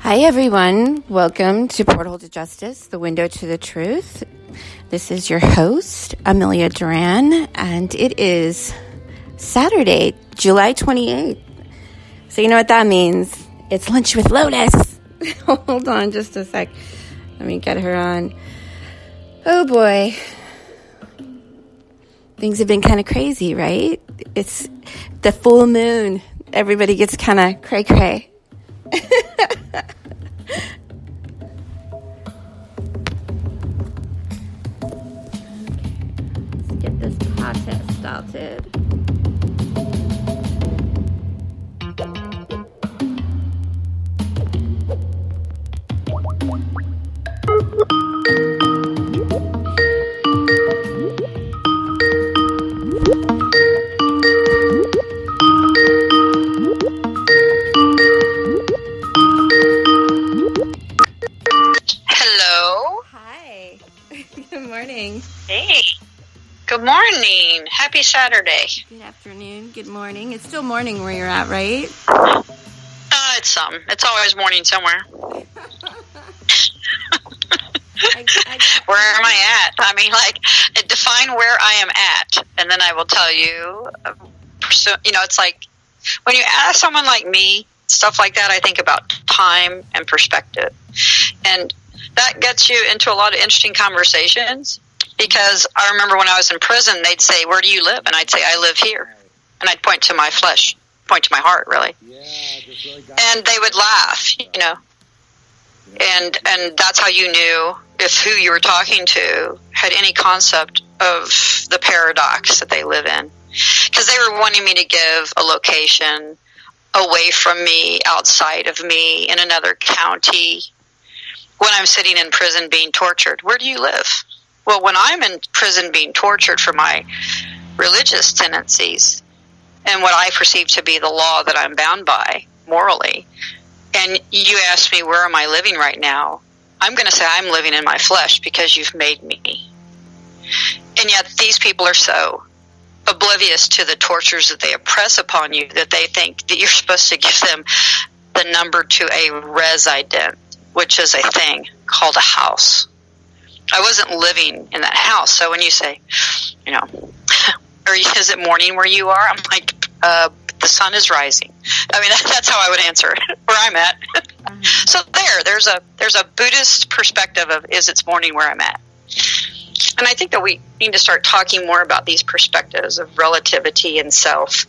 Hi, everyone. Welcome to Portal to Justice, the window to the truth. This is your host, Amelia Duran, and it is Saturday, July 28th. So you know what that means. It's lunch with Lotus. Hold on just a sec. Let me get her on. Oh, boy. Things have been kind of crazy, right? It's the full moon. Everybody gets kind of cray-cray. Let's get this podcast started. Hey, good morning. Happy Saturday. Good afternoon. Good morning. It's still morning where you're at, right? It's some. It's always morning somewhere. Where am I at? I mean, define where I am at, and then I will tell you. It's like when you ask someone like me, stuff like that, I think about time and perspective. And that gets you into a lot of interesting conversations. Because I remember when I was in prison, they'd say, "Where do you live?" And I'd say, "I live here." And I'd point to my flesh, point to my heart, really. And they would laugh, And that's how you knew if who you were talking to had any concept of the paradox that they live in. Because they were wanting me to give a location away from me, outside of me, in another county, when I'm sitting in prison being tortured. Where do you live? Well, when I'm in prison being tortured for my religious tendencies and what I perceive to be the law that I'm bound by morally, and you ask me, where am I living right now? I'm going to say I'm living in my flesh because you've made me. And yet these people are so oblivious to the tortures that they oppress upon you that they think that you're supposed to give them the number to a resident, which is a thing called a house. I wasn't living in that house. So when you say, is it morning where you are? I'm like, the sun is rising. I mean, that's how I would answer where I'm at. Mm-hmm. So there's a Buddhist perspective of, is it's morning where I'm at? And I think that we need to start talking more about these perspectives of relativity and self,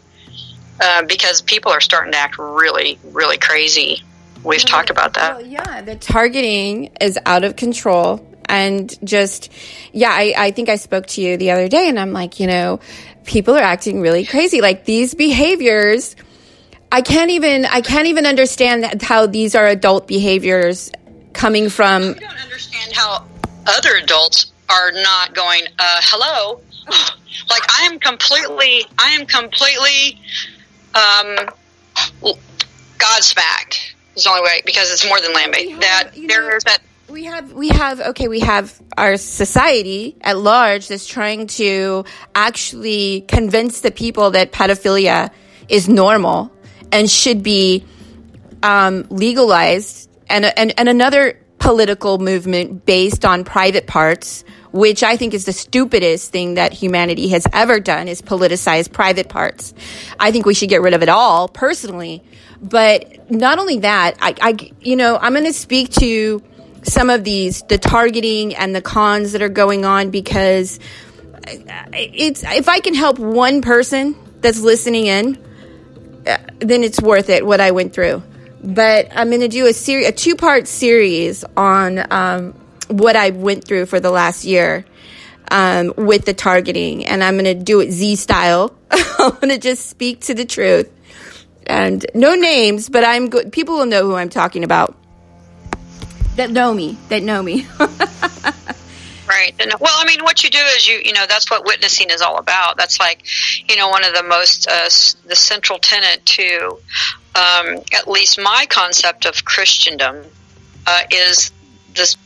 because people are starting to act really, really crazy. We've talked about that. Well, yeah, the targeting is out of control. And just, I think I spoke to you the other day and I'm like, people are acting really crazy. Like these behaviors, I can't even understand how these are adult behaviors coming from. I don't understand how other adults are not going, hello. Like I am completely Godsmacked is the only way, because it's more than land-based. We have our society at large that's trying to actually convince the people that pedophilia is normal and should be legalized, and another political movement based on private parts, which I think is the stupidest thing that humanity has ever done, is politicize private parts. I think we should get rid of it all, personally. But not only that, I'm going to speak to some of the targeting and the cons that are going on, because if I can help one person that's listening in, then it's worth it, what I went through. But I'm going to do a 2-part series on what I went through for the last year with the targeting, and I'm going to do it Z style. I'm going to just speak to the truth, and no names, but I'm good. People will know who I'm talking about. That know me. Right. Well, I mean, what you do is that's what witnessing is all about. That's like, one of the most, the central tenet to, at least my concept of Christendom, is this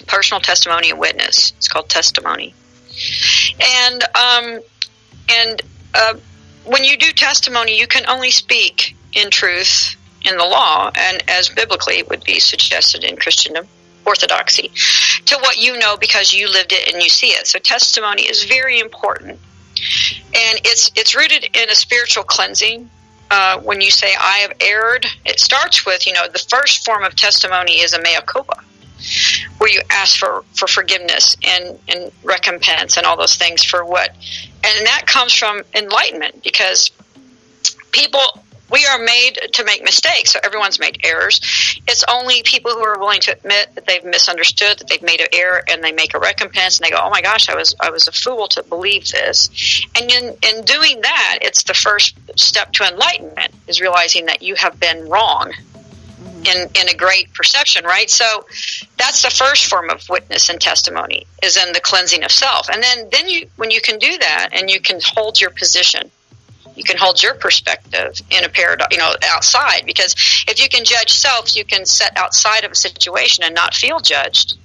personal testimony and witness. It's called testimony. And when you do testimony, you can only speak in truth in the law, and as biblically would be suggested in Christendom, orthodoxy, to what you know because you lived it and you see it. So testimony is very important, and it's rooted in a spiritual cleansing. When you say I have erred, it starts with, the first form of testimony is a mea culpa, where you ask for forgiveness and recompense and all those things for what, and that comes from enlightenment, because we are made to make mistakes, so everyone's made errors. It's only people who are willing to admit that they've misunderstood, that they've made an error, and they make a recompense, and they go, oh my gosh, I was a fool to believe this. And in doing that, it's the first step to enlightenment, is realizing that you have been wrong in a great perception, right? So that's the first form of witness and testimony, is in the cleansing of self. And then when you can do that, and you can hold your position, you can hold your perspective in a paradox, outside. Because if you can judge self, you can set outside of a situation and not feel judged,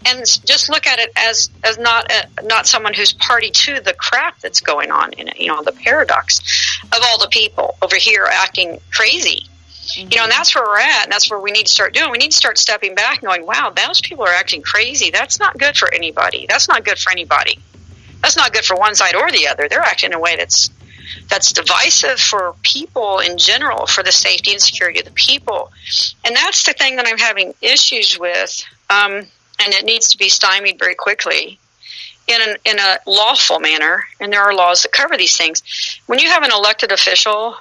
and just look at it as not someone who's party to the crap that's going on in it. The paradox of all the people over here acting crazy. And that's where we're at, and that's where we need to start doing. We need to start stepping back and going, wow, those people are acting crazy. That's not good for anybody. That's not good for anybody. That's not good for one side or the other. They're acting in a way that's divisive for people in general, for the safety and security of the people. And that's the thing that I'm having issues with, and it needs to be stymied very quickly in a lawful manner, and there are laws that cover these things. When you have an elected official,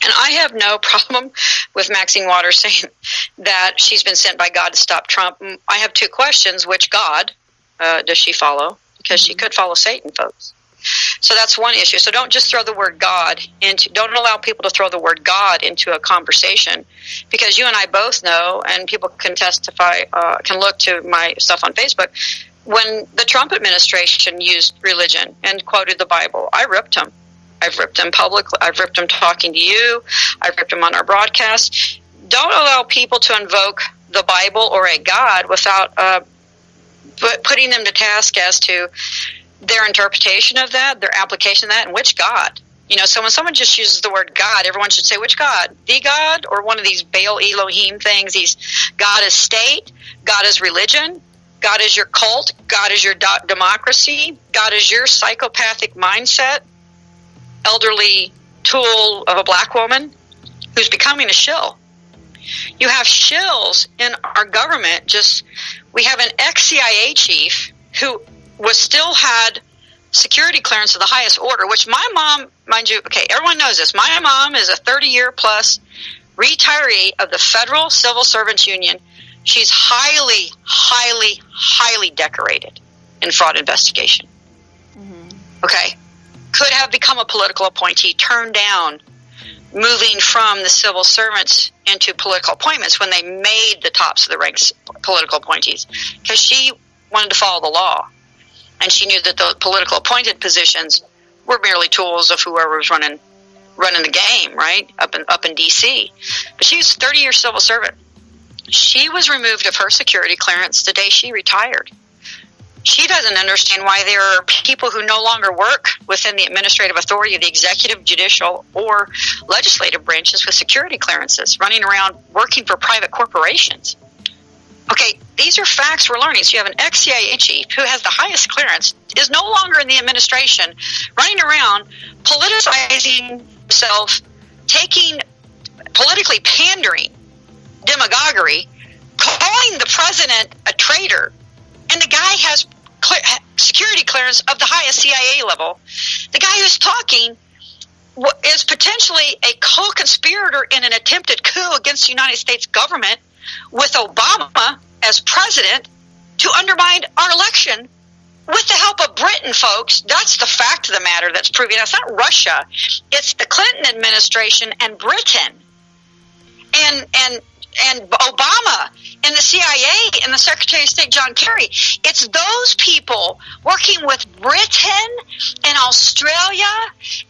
and I have no problem with Maxine Waters saying that she's been sent by God to stop Trump. I have two questions. Which God does she follow? Because she could follow Satan, folks. So that's one issue. So don't just throw the word God don't allow people to throw the word God into a conversation, because you and I both know, and people can testify, can look to my stuff on Facebook, when the Trump administration used religion and quoted the Bible, I ripped them. I've ripped them publicly. I've ripped them talking to you. I've ripped them on our broadcast. Don't allow people to invoke the Bible or a God without putting them to task as to their interpretation of that, their application of that, and which God. So when someone just uses the word God, everyone should say, which God? The God, or one of these Baal Elohim things? God is state, God is religion, God is your cult, God is your democracy, God is your psychopathic mindset, elderly tool of a black woman who's becoming a shill. You have shills in our government. We have an ex-CIA chief who still had security clearance of the highest order, which my mom, mind you, okay, everyone knows this. My mom is a 30-year plus retiree of the Federal Civil Servants Union. She's highly, highly, highly decorated in fraud investigation. Okay. Could have become a political appointee, turned down moving from the civil servants into political appointments when they made the tops of the ranks political appointees, because she wanted to follow the law. And she knew that the political appointed positions were merely tools of whoever was running the game, right, up in D.C. But she was a 30-year civil servant. She was removed of her security clearance the day she retired. She doesn't understand why there are people who no longer work within the administrative authority of the executive, judicial, or legislative branches with security clearances, running around working for private corporations. Okay, these are facts we're learning. So you have an ex-CIA chief who has the highest clearance, is no longer in the administration, running around, politicizing himself, taking politically pandering demagoguery, calling the president a traitor, and the guy has security clearance of the highest CIA level. The guy who's talking is potentially a co-conspirator in an attempted coup against the United States government with Obama as president to undermine our election with the help of Britain, folks. That's the fact of the matter that's proving that's not Russia. It's the Clinton administration and Britain and Obama and the CIA and the Secretary of State John Kerry. It's those people working with Britain and Australia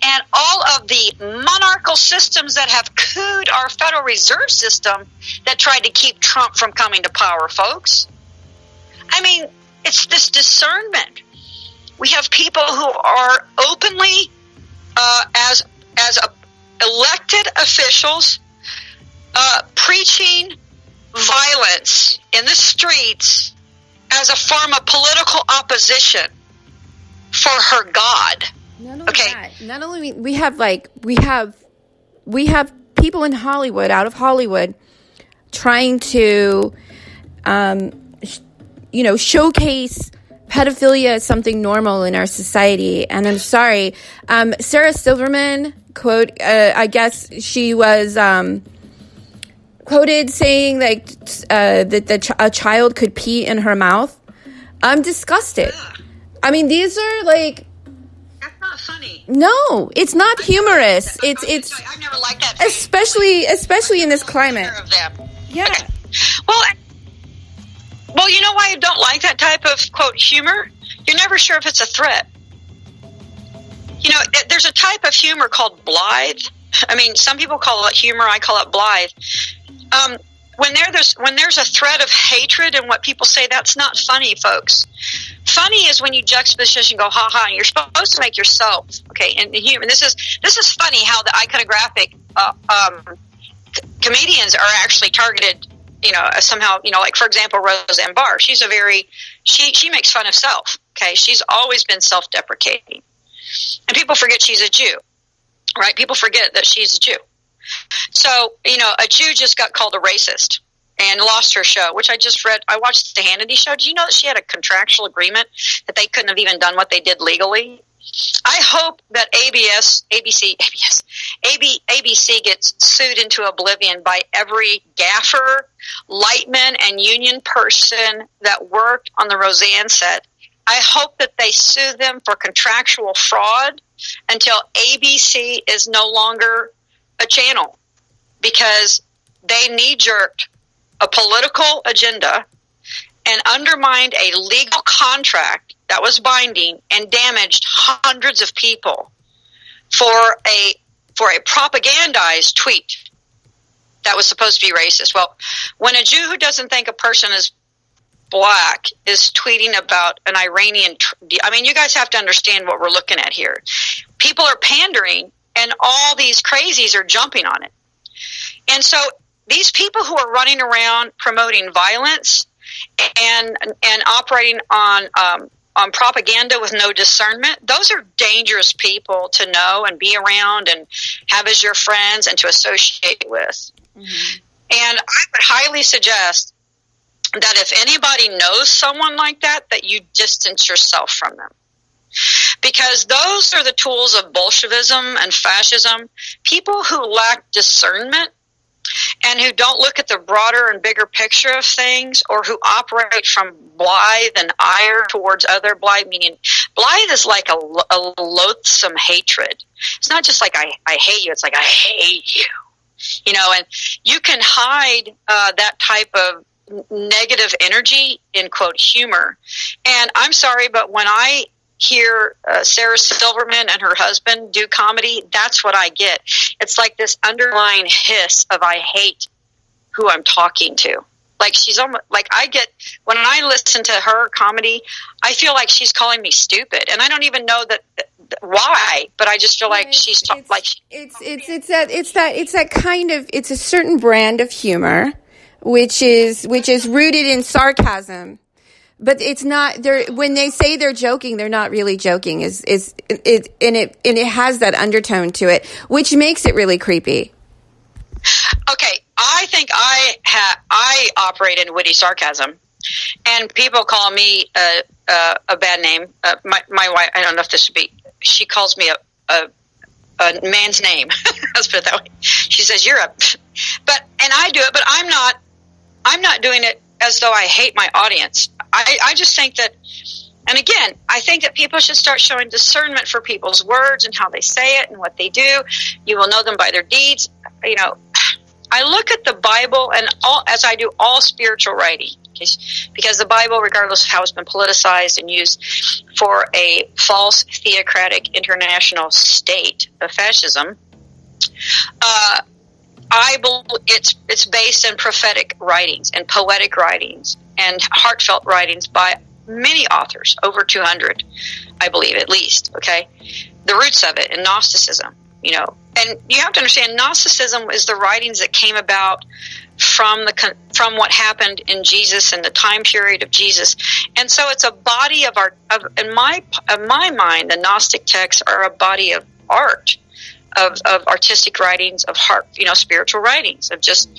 and all of the monarchical systems that have cooed our Federal Reserve System that tried to keep Trump from coming to power, folks. I mean, it's this discernment. We have people who are openly, as elected officials, preaching violence in the streets as a form of political opposition for her God. Not only that, not only we have people in Hollywood, out of Hollywood, trying to, showcase pedophilia as something normal in our society. And I'm sorry, Sarah Silverman, quote, I guess she was quoted saying that a child could pee in her mouth. I'm disgusted. I mean, these are like... That's not funny. No, it's not humorous. It's I've never liked that. Especially in this climate. Of them. Yeah. Okay. Well, you know why I don't like that type of, quote, humor? You're never sure if it's a threat. You know, there's a type of humor called blithe. I mean, some people call it humor. I call it blithe. When there's a threat of hatred and what people say, that's not funny, folks. Funny is when you juxtaposition and go, ha ha, and you're supposed to make yourself, okay, and humor. This is funny how the iconographic comedians are actually targeted, somehow, like, for example, Roseanne Barr. She's she makes fun of self, okay? She's always been self-deprecating. And people forget she's a Jew, right? People forget that she's a Jew. So, a Jew just got called a racist and lost her show, which I just read. I watched the Hannity show. Did you know that she had a contractual agreement that they couldn't have even done what they did legally? I hope that ABC gets sued into oblivion by every gaffer, lightman, and union person that worked on the Roseanne set. I hope that they sue them for contractual fraud until ABC is no longer a channel, because they knee-jerked a political agenda and undermined a legal contract that was binding and damaged hundreds of people for a propagandized tweet that was supposed to be racist. Well, when a Jew who doesn't think a person is black is tweeting about an Iranian, you guys have to understand what we're looking at here. People are pandering, and all these crazies are jumping on it. And so these people who are running around promoting violence and operating on propaganda with no discernment, those are dangerous people to know and be around and have as your friends and to associate with. Mm-hmm. And I would highly suggest that if anybody knows someone like that you distance yourself from them. Because those are the tools of Bolshevism and fascism. People who lack discernment and who don't look at the broader and bigger picture of things, or who operate from blithe and ire towards other blithe, meaning blithe is like a loathsome hatred. It's not just like I hate you, it's like I hate you. And you can hide that type of negative energy in, quote, humor. And I'm sorry, but when I hear Sarah Silverman and her husband do comedy, that's what I get. It's like this underlying hiss of I hate who I'm talking to. Like she's almost like I get when I listen to her comedy, I feel like she's calling me stupid, and I don't even know that why, but I just feel like she's like it's that kind of, it's a certain brand of humor which is rooted in sarcasm. But it's not, when they say they're joking, they're not really joking. It has that undertone to it, which makes it really creepy. Okay, I think I operate in witty sarcasm, and people call me a bad name. My wife, I don't know if this would be, she calls me a man's name. Let's put it that way. She says and I do it, but I'm not doing it as though I hate my audience. I just think that, and again, I think that people should start showing discernment for people's words and how they say it and what they do. You will know them by their deeds. I look at the Bible as I do all spiritual writing, because the Bible, regardless of how it's been politicized and used for a false theocratic international state of fascism, I believe it's based in prophetic writings and poetic writings and heartfelt writings by many authors, over 200, I believe, at least, okay? The roots of it in Gnosticism. And you have to understand, Gnosticism is the writings that came about from what happened in Jesus and the time period of Jesus. And so it's a body in my mind, the Gnostic texts are a body of art, of artistic writings, of heart, spiritual writings, of just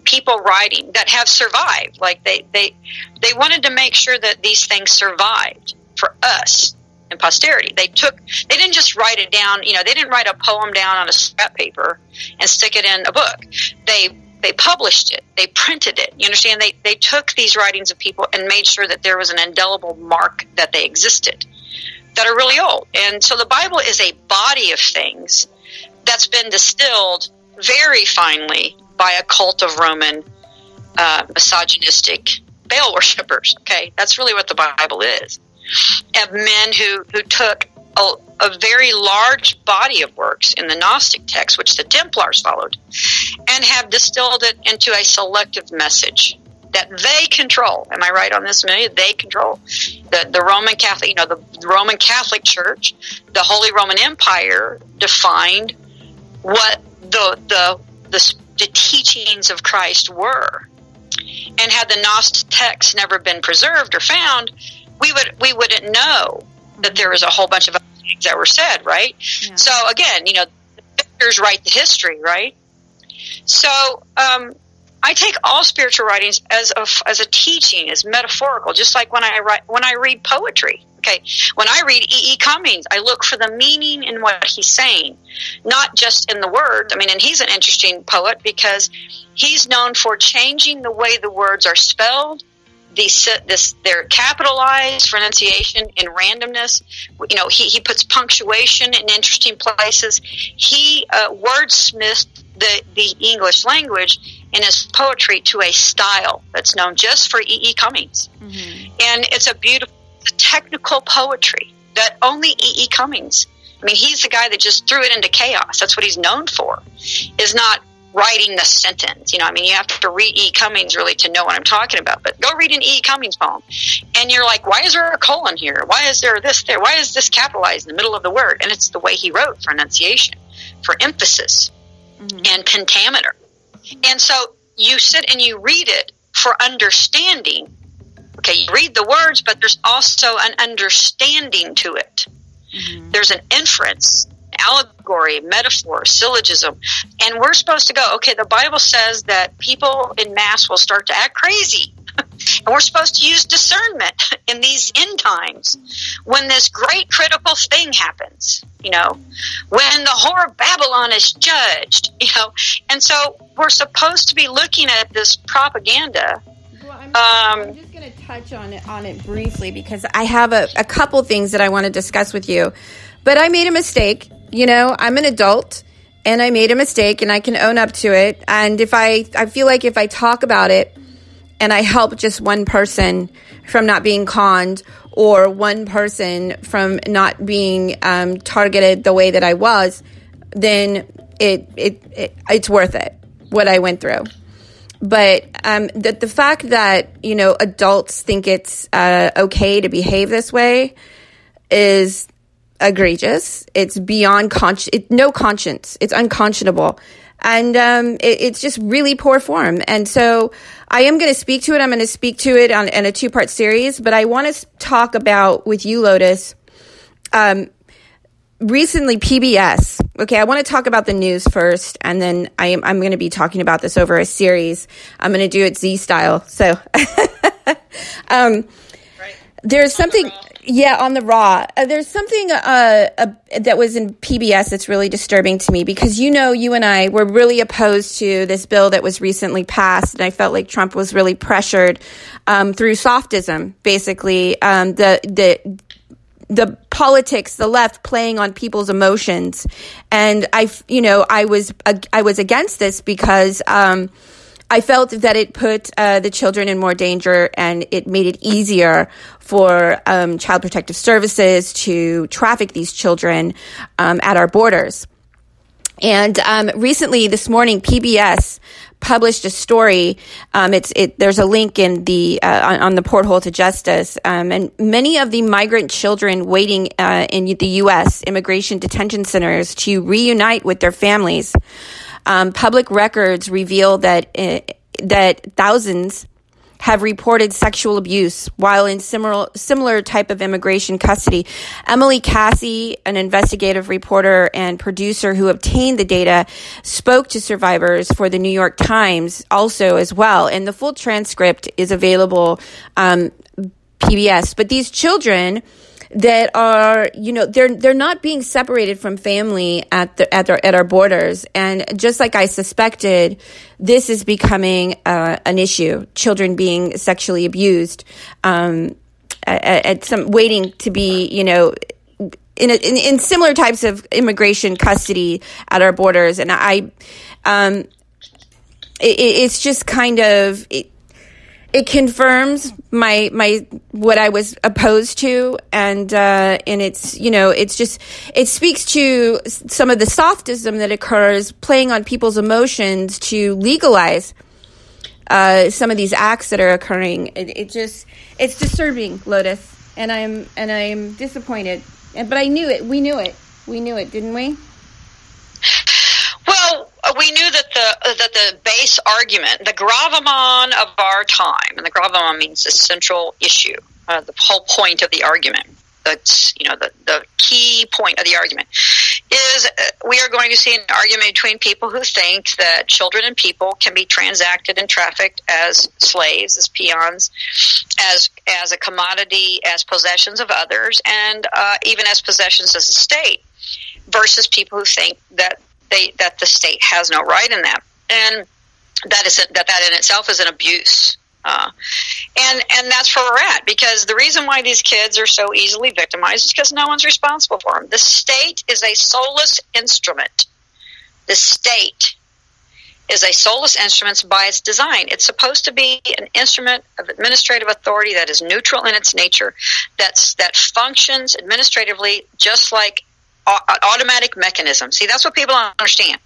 people writing that have survived. Like they wanted to make sure that these things survived for us and posterity. They didn't just write it down, they didn't write a poem down on a scrap paper and stick it in a book. They published it. They printed it. You understand? They took these writings of people and made sure that there was an indelible mark that they existed, that are really old. And so the Bible is a body of things that's been distilled very finely by a cult of Roman misogynistic Baal worshippers. Okay, that's really what the Bible is. Of men who took a very large body of works in the Gnostic text, which the Templars followed, and have distilled it into a selective message that they control. Am I right on this, Amelia? They control the Roman Catholic. The Roman Catholic Church, the Holy Roman Empire, defined what the teachings of Christ were. And had the Gnostic texts never been preserved or found, we wouldn't know that there was a whole bunch of other things that were said, right? Yeah. So again, the victors write the history, right? So I take all spiritual writings as a teaching, as metaphorical, just like when I read poetry. Okay, when I read E.E. Cummings, I look for the meaning in what he's saying, not just in the words. And he's an interesting poet because he's known for changing the way the words are spelled. Their capitalized pronunciation in randomness. He puts punctuation in interesting places. He wordsmithed the English language in his poetry to a style that's known just for E.E. Cummings. Mm-hmm. And it's a beautiful technical poetry that only E.E. Cummings, he's the guy that just threw it into chaos. That's what he's known for, is not writing the sentence. You have to read E. Cummings really to know what I'm talking about. But go read an E. Cummings poem, and you're like, why is there a colon here? Why is there this there? Why is this capitalized in the middle of the word? And it's the way he wrote for enunciation, for emphasis, and pentameter. And so you sit and you read it for understanding. Okay, you read the words, but there's also an understanding to it. Mm-hmm. There's an inference, allegory, metaphor, syllogism. And we're supposed to go, okay, the Bible says that people in mass will start to act crazy. And we're supposed to use discernment in these end times when this great critical thing happens, when the whore of Babylon is judged, And so we're supposed to be looking at this propaganda. Well, I'm just going to touch on it briefly because I have a couple things that I want to discuss with you. But I made a mistake. I'm an adult and I made a mistake and I can own up to it. And if I feel like if I talk about it and I help just one person from not being conned or one person from not being targeted the way that I was, then it's worth it, what I went through. But the fact that, adults think it's okay to behave this way is egregious. It's beyond no conscience. It's unconscionable. And it's just really poor form. And so I am going to speak to it. I'm going to speak to it in a 2-part series. But I want to talk about, with you, Lotus, recently PBS. Okay, I want to talk about the news first, and then I'm going to be talking about this over a series. I'm going to do it Z style. So there's something... on the Raw. There's something that was in PBS that's really disturbing to me because, you and I were really opposed to this bill that was recently passed, and I felt like Trump was really pressured through softism, basically. The politics, the left playing on people's emotions. And I was against this because I felt that it put the children in more danger, and it made it easier for Child Protective Services to traffic these children at our borders. And recently, this morning, PBS published a story. There's a link in the on the porthole to justice, and many of the migrant children waiting in the U.S. immigration detention centers to reunite with their families. Public records reveal that thousands have reported sexual abuse while in similar type of immigration custody. Emily Cassie, an investigative reporter and producer who obtained the data, spoke to survivors for the New York Times also as well. And the full transcript is available PBS. But these children that are, they're not being separated from family at our borders, and just like I suspected, this is becoming an issue. Children being sexually abused, at some waiting to be, in similar types of immigration custody at our borders, and it's just kind of. It confirms my what I was opposed to, and it's it speaks to some of the softism that occurs playing on people's emotions to legalize some of these acts that are occurring. It's disturbing, Lotus, and I'm disappointed. But I knew it. We knew it, didn't we? Well, we knew that the base argument, the gravamen of our time, and the gravamen means the central issue, the whole point of the argument. That's the key point of the argument is we are going to see an argument between people who think that children and people can be transacted and trafficked as slaves, as peons, as a commodity, as possessions of others, and even as possessions as a state, versus people who think that the state has no right in that, and that in itself is an abuse, and that's where we're at. Because the reason why these kids are so easily victimized is because no one's responsible for them. The state is a soulless instrument. The state is a soulless instrument by its design. It's supposed to be an instrument of administrative authority that is neutral in its nature, that functions administratively just like an automatic mechanism. See, that's what people don't understand.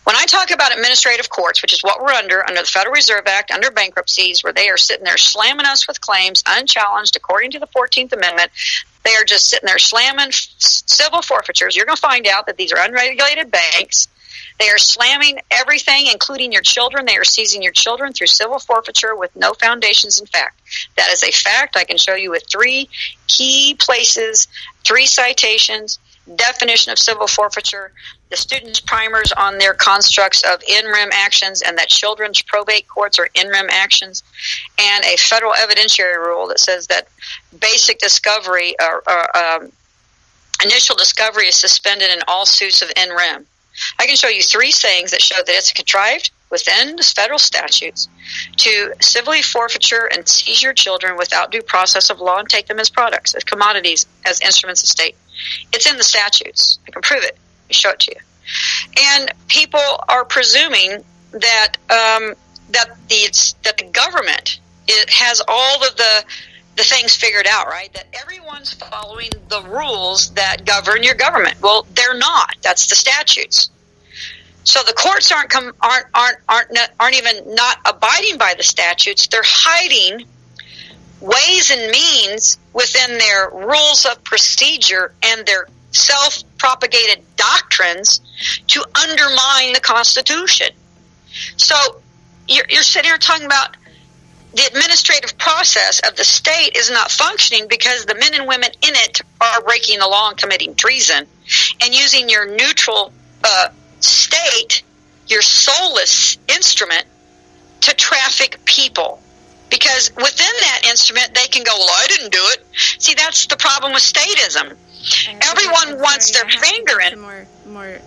When I talk about administrative courts, which is what we're under the Federal Reserve Act, under bankruptcies, where they are sitting there slamming us with claims unchallenged according to the 14th Amendment, they are just sitting there slamming civil forfeitures. You're going to find out that these are unregulated banks. They are slamming everything, including your children. They are seizing your children through civil forfeiture with no foundations in fact. That is a fact. I can show you with 3 key places, 3 citations, definition of civil forfeiture, the students' primers on their constructs of in rem actions, and that children's probate courts are in rem actions, and a federal evidentiary rule that says that basic discovery initial discovery is suspended in all suits of in rem. I can show you 3 things that show that it's contrived within the federal statutes to civilly forfeiture and seize your children without due process of law and take them as products, as commodities, as instruments of state. It's in the statutes. I can prove it. I show it to you. And people are presuming that that the government has all of the things figured out, right? That everyone's following the rules that govern your government. Well, they're not. That's the statutes. So the courts aren't even not abiding by the statutes. They're hiding ways and means within their rules of procedure and their self-propagated doctrines to undermine the Constitution. So you're sitting here talking about the administrative process of the state is not functioning because the men and women in it are breaking the law and committing treason and using your neutral state, your soulless instrument, to traffic people. Because within that instrument, they can go, well, I didn't do it. See, that's the problem with statism. Everyone wants their finger in it. More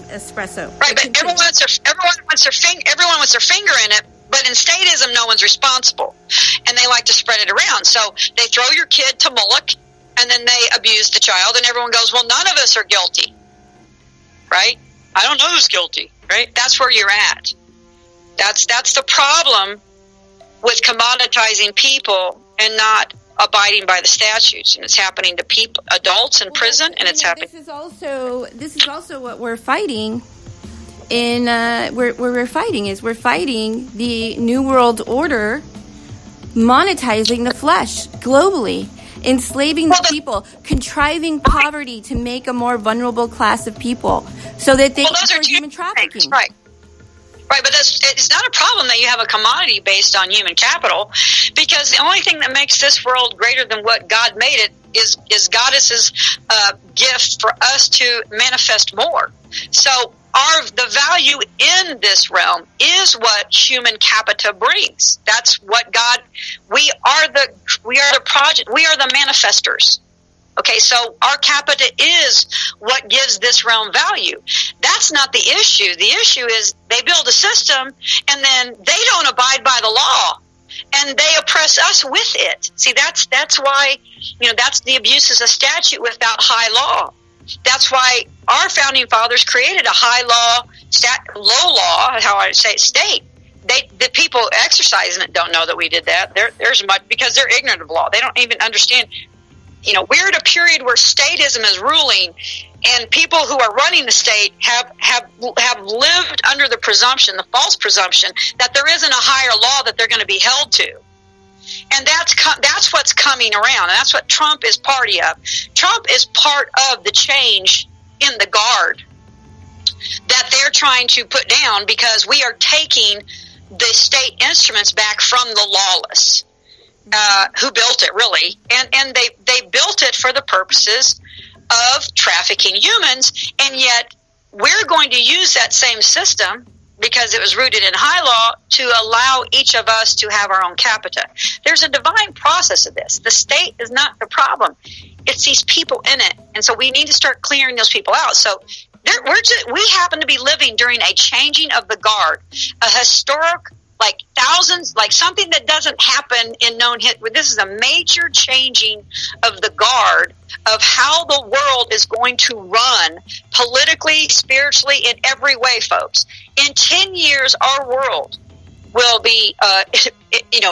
espresso. Right, but everyone wants their finger in it. But in statism, no one's responsible, and they like to spread it around. So they throw your kid to Moloch, and then they abuse the child, and everyone goes, "Well, none of us are guilty." Right? I don't know who's guilty. Right? That's where you're at. That's the problem with commoditizing people and not abiding by the statutes, and it's happening to people, adults in prison, and it's happening. This is also what we're fighting in where we're fighting is we're fighting the New World Order, monetizing the flesh globally, enslaving the people, contriving poverty to make a more vulnerable class of people so that they can human trafficking. Right. Right, but it's not a problem that you have a commodity based on human capital, because the only thing that makes this world greater than what God made it is Goddess's gift for us to manifest more. So the value in this realm is what human capita brings. That's what we are the project, we are the manifestors. Okay, so our capita is what gives this realm value. That's not the issue. The issue is they build a system and then they don't abide by the law and they oppress us with it. See, that's why, that's the abuses of statute without high law. That's why our founding fathers created a high law, low law, how I say it, state. The people exercising it don't know that we did that. There's much because they're ignorant of law. They don't even understand. We're at a period where statism is ruling, and people who are running the state have lived under the presumption, the false presumption, that there isn't a higher law that they're going to be held to. And that's what's coming around, and that's what Trump is party of. Trump is part of the change in the guard that they're trying to put down, because we are taking the state instruments back from the lawless. Who built it, really, and they built it for the purposes of trafficking humans, and yet we're going to use that same system, because it was rooted in high law, to allow each of us to have our own capita. There's a divine process of this. The state is not the problem. It's these people in it, and so we need to start clearing those people out. So we happen to be living during a changing of the guard, a historic, like thousands, like something that doesn't happen in known history. This is a major changing of the guard of how the world is going to run politically, spiritually, in every way, folks. In 10 years, our world will be, in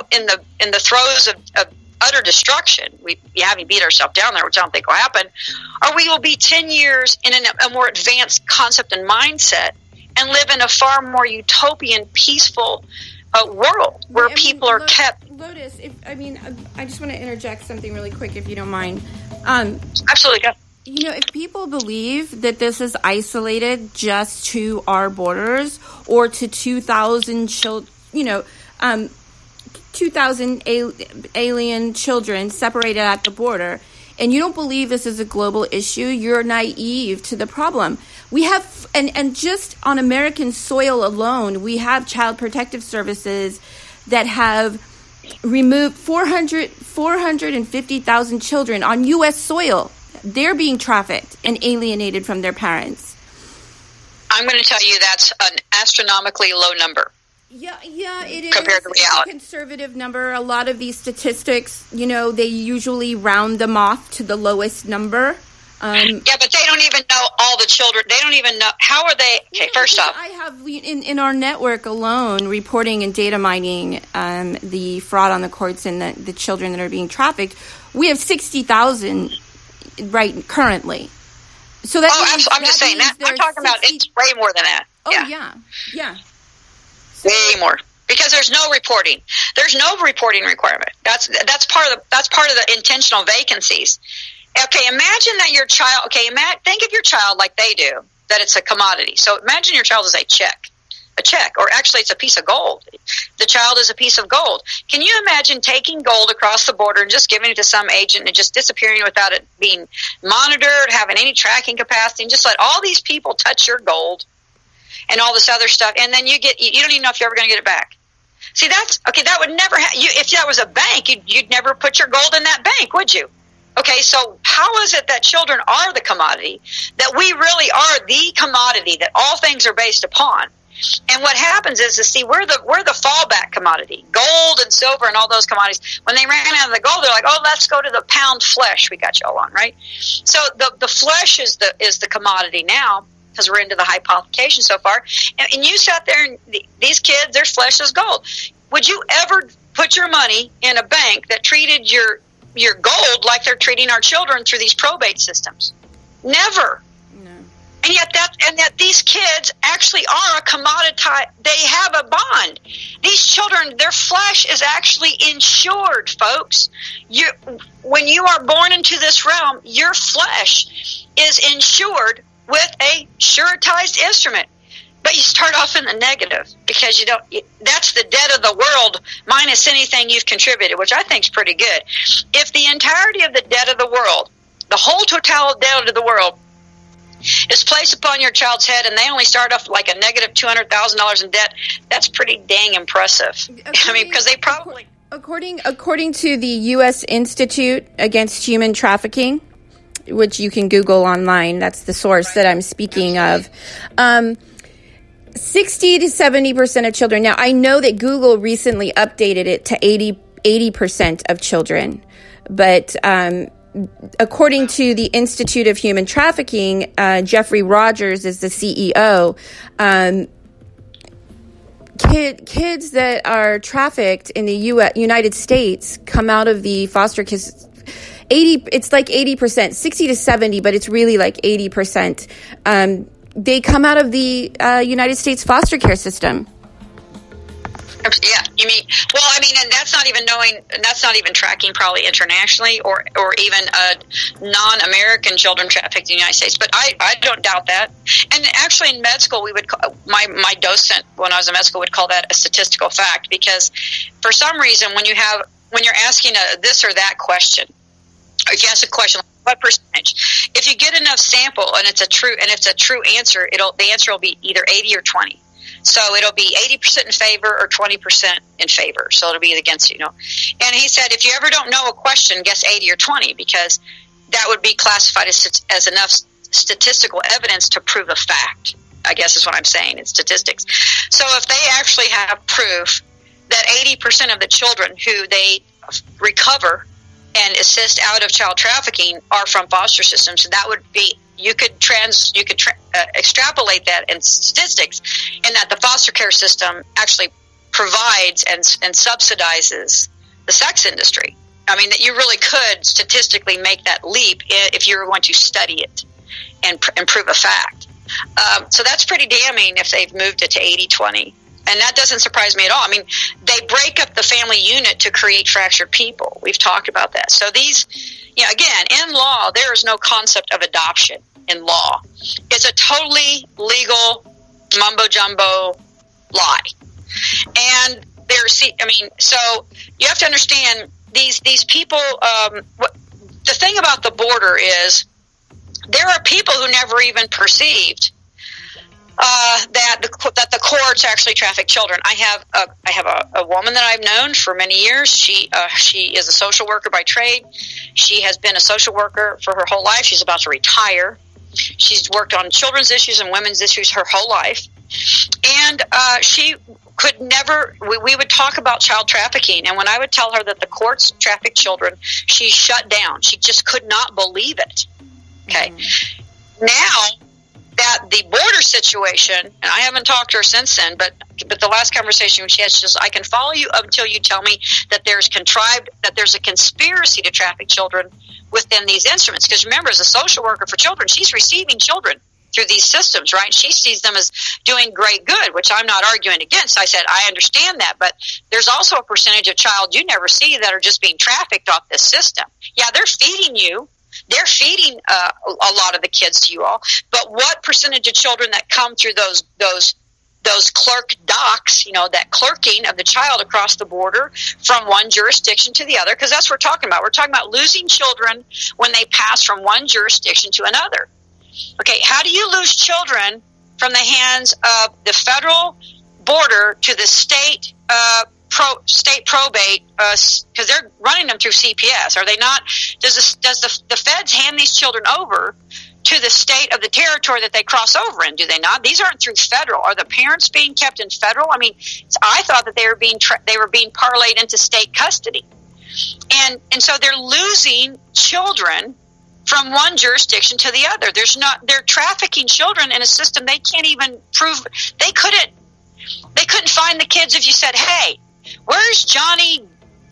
the throes of utter destruction. We haven't beat ourselves down there, which I don't think will happen. Or we will be 10 years in a more advanced concept and mindset, and live in a far more utopian, peaceful world where people are kept. Lotus, I just want to interject something really quick, if you don't mind. Absolutely, go. If people believe that this is isolated just to our borders or to 2,000 alien children separated at the border, and you don't believe this is a global issue, you're naive to the problem. We have, and just on American soil alone, we have Child Protective Services that have removed 450,000 children on U.S. soil. They're being trafficked and alienated from their parents. I'm going to tell you that's an astronomically low number. Yeah, it is. Compared to reality. It's a conservative number. A lot of these statistics, they usually round them off to the lowest number. Yeah, but they don't even know all the children. They don't even know. How are they? Okay, first off. I have, in our network alone, reporting and data mining the fraud on the courts and the children that are being trafficked. We have 60,000 currently. So that I'm just saying that. I'm talking about it's way more than that. Oh, yeah. Way more. Because there's no reporting. There's no reporting requirement. That's part of the intentional vacancies. Okay, imagine that your child, think of your child like they do, that it's a commodity. So imagine your child is a check, or actually it's a piece of gold. The child is a piece of gold. Can you imagine taking gold across the border and just giving it to some agent and just disappearing without it being monitored, having any tracking capacity, and just let all these people touch your gold and all this other stuff, and then you don't even know if you're ever going to get it back? See, that would never if that was a bank, you'd never put your gold in that bank, would you? Okay, so how is it that children are the commodity, that we really are the commodity that all things are based upon? And what happens is, we're the fallback commodity. Gold and silver and all those commodities, when they ran out of the gold, they're like, oh, let's go to the pound flesh we got y'all on, right? So the flesh is the commodity now, because we're into the hypothecation so far. And you sat there, and these kids, their flesh is gold. Would you ever put your money in a bank that treated your gold like they're treating our children through these probate systems? Never. No. And yet these kids actually are a commoditized, they have a bond. These children, their flesh is actually insured, folks. When you are born into this realm, your flesh is insured with a suretized instrument. But you start off in the negative because that's the debt of the world minus anything you've contributed, which I think is pretty good. If the entirety of the debt of the world, the whole total debt of the world, is placed upon your child's head and they only start off like a negative $200,000 in debt, that's pretty dang impressive. Because they probably... According to the U.S. Institute Against Human Trafficking, which you can Google online, that's the source that I'm speaking of, 60 to 70% of children. Now, I know that Google recently updated it to 80% of children, but according to the Institute of Human Trafficking, Jeffrey Rogers is the CEO. Kids that are trafficked in the United States come out of the foster kids. It's like 80%, 60 to 70, but it's really like 80%. They come out of the United States foster care system. Yeah, you mean, and that's not even tracking probably internationally or even non-American children trafficked in the United States. But I don't doubt that. And actually in med school, we would call, my docent when I was in med school would call that a statistical fact, because for some reason when you're asking this or that question, or if you ask a question, what percentage? If you get enough sample and it's a true answer, the answer will be either 80 or 20. So it'll be 80% in favor or 20% in favor. So it'll be against you, And he said, if you ever don't know a question, guess 80 or 20, because that would be classified as enough statistical evidence to prove a fact, I guess is what I'm saying in statistics. So if they actually have proof that 80% of the children who they recover and assist out of child trafficking are from foster systems, that would be, you could extrapolate that in statistics, in that the foster care system actually provides and subsidizes the sex industry. I mean, that you really could statistically make that leap if you were going to study it and prove a fact. So that's pretty damning if they've moved it to 80-20. And that doesn't surprise me at all. I mean, they break up the family unit to create fractured people. We've talked about that. So these, again, in law, there is no concept of adoption in law. It's a totally legal mumbo-jumbo lie. And so you have to understand these people, the thing about the border is there are people who never even perceived that the courts actually traffic children. I have a woman that I've known for many years. She is a social worker by trade. She has been a social worker for her whole life. She's about to retire. She's worked on children's issues and women's issues her whole life. And she could never, we would talk about child trafficking. And when I would tell her that the courts traffic children, she shut down. She just could not believe it. Okay. Mm-hmm. Now that the border situation, and I haven't talked to her since then, but the last conversation she had, she says, I can follow you up until you tell me that there's a conspiracy to traffic children within these instruments. Because remember, as a social worker for children, she's receiving children through these systems, right? She sees them as doing great good, which I'm not arguing against. I said, I understand that, but there's also a percentage of child you never see that are just being trafficked off this system. Yeah, they're feeding you. They're feeding a lot of the kids to you all, but what percentage of children that come through those clerk docks, that clerking of the child across the border from one jurisdiction to the other, because that's what we're talking about. We're talking about losing children when they pass from one jurisdiction to another. Okay, how do you lose children from the hands of the federal border to the state state probate, because they're running them through CPS. Are they not? Does the feds hand these children over to the state of the territory that they cross over in? Do they not? These aren't through federal. Are the parents being kept in federal? I mean, I thought that they were being parlayed into state custody, and so they're losing children from one jurisdiction to the other. They're trafficking children in a system they can't even prove. They couldn't find the kids if you said, hey, where's Johnny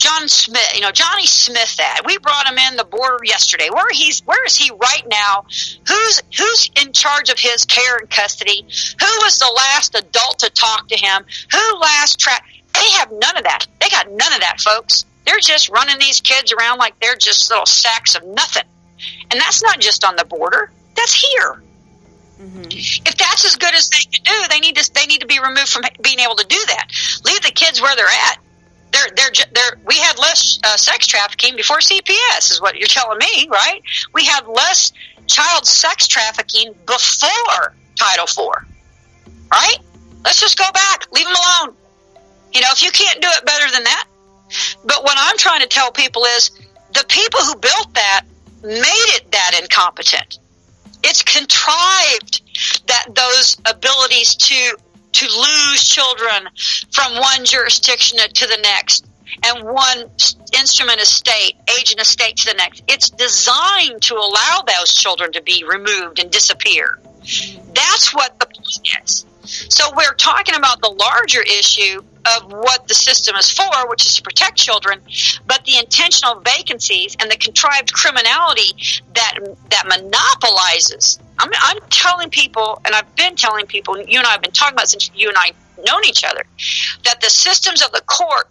John Smith, Johnny Smith at? We brought him in the border yesterday. Where is he right now? Who's in charge of his care and custody? Who was the last adult to talk to him? Who last They have none of that. They got none of that, folks. They're just running these kids around like they're just little sacks of nothing. And that's not just on the border. That's here. Mm-hmm. If that's as good as they can do, they need to be removed from being able to do that. Leave the kids where they're at. We had less sex trafficking before CPS, is what you're telling me, right? We had less child sex trafficking before Title IV, right? Let's just go back. Leave them alone. If you can't do it better than that. But what I'm trying to tell people is the people who built that made it that incompetent. It's contrived that those abilities to lose children from one jurisdiction to the next and one instrument estate, agent estate to the next. It's designed to allow those children to be removed and disappear. That's what the point is. So we're talking about the larger issue of what the system is for, which is to protect children, but the intentional vacancies and the contrived criminality that monopolizes. I'm telling people, and I've been telling people, you and I have been talking about since you and I known each other, that the systems of the court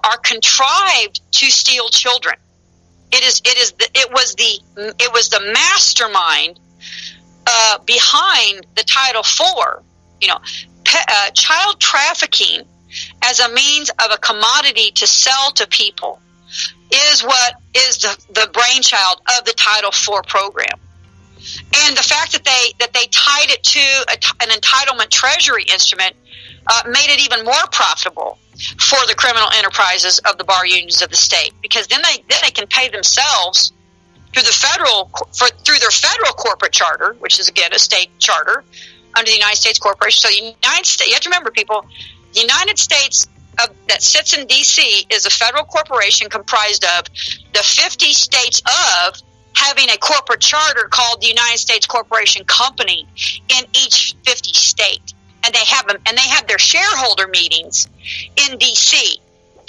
are contrived to steal children. It was the mastermind behind the Title IV. Child trafficking as a means of a commodity to sell to people is what is the brainchild of the Title IV program. And the fact that they tied it to an entitlement treasury instrument made it even more profitable for the criminal enterprises of the bar unions of the state, because then they can pay themselves through their federal corporate charter, which is again a state charter under the United States Corporation. So the United States, you have to remember, people, the United States that sits in D.C. is a federal corporation comprised of the 50 states of having a corporate charter called the United States Corporation Company in each 50 state. And they have their shareholder meetings in D.C.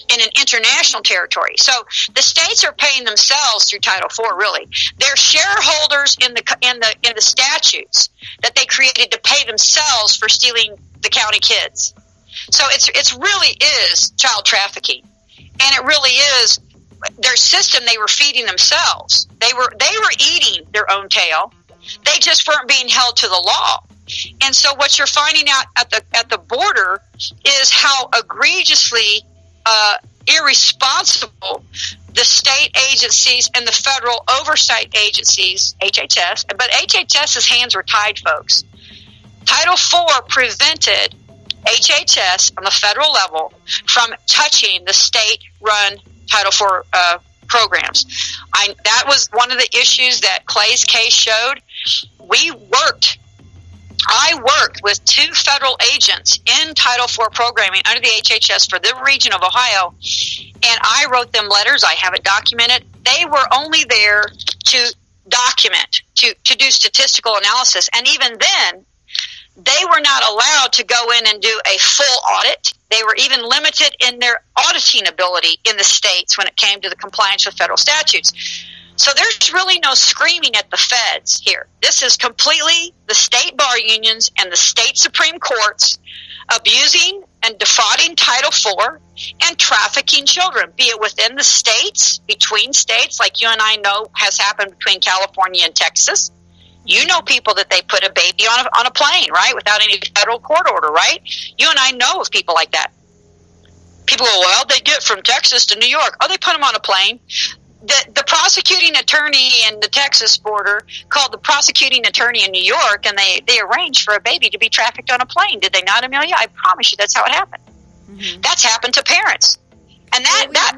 in an international territory. So the states are paying themselves through Title IV, really. They're shareholders in the statutes that they created to pay themselves for stealing the county kids. So it's really is child trafficking. And it really is their system they were feeding themselves. They were eating their own tail. They just weren't being held to the law. And so what you're finding out at the border is how egregiously irresponsible the state agencies and the federal oversight agencies, HHS, but HHS's hands were tied, folks. Title IV prevented HHS on the federal level from touching the state-run Title IV programs. That was one of the issues that Clay's case showed. I worked with 2 federal agents in Title IV programming under the HHS for the region of Ohio, and I wrote them letters. I have it documented. They were only there to document, to do statistical analysis, and even then, they were not allowed to go in and do a full audit. They were even limited in their auditing ability in the states when it came to the compliance with federal statutes. So there's really no screaming at the feds here. This is completely the state bar unions and the state Supreme Courts abusing and defrauding Title IV and trafficking children, be it within the states, between states, like you and I know has happened between California and Texas. You know people that they put a baby on a plane, right, without any federal court order, right? You and I know of people like that. People go, well, they get from Texas to New York. Oh, they put them on a plane. The prosecuting attorney in the Texas border called the prosecuting attorney in New York, and they arranged for a baby to be trafficked on a plane. Did they not, Amelia? I promise you that's how it happened. Mm-hmm. That's happened to parents. And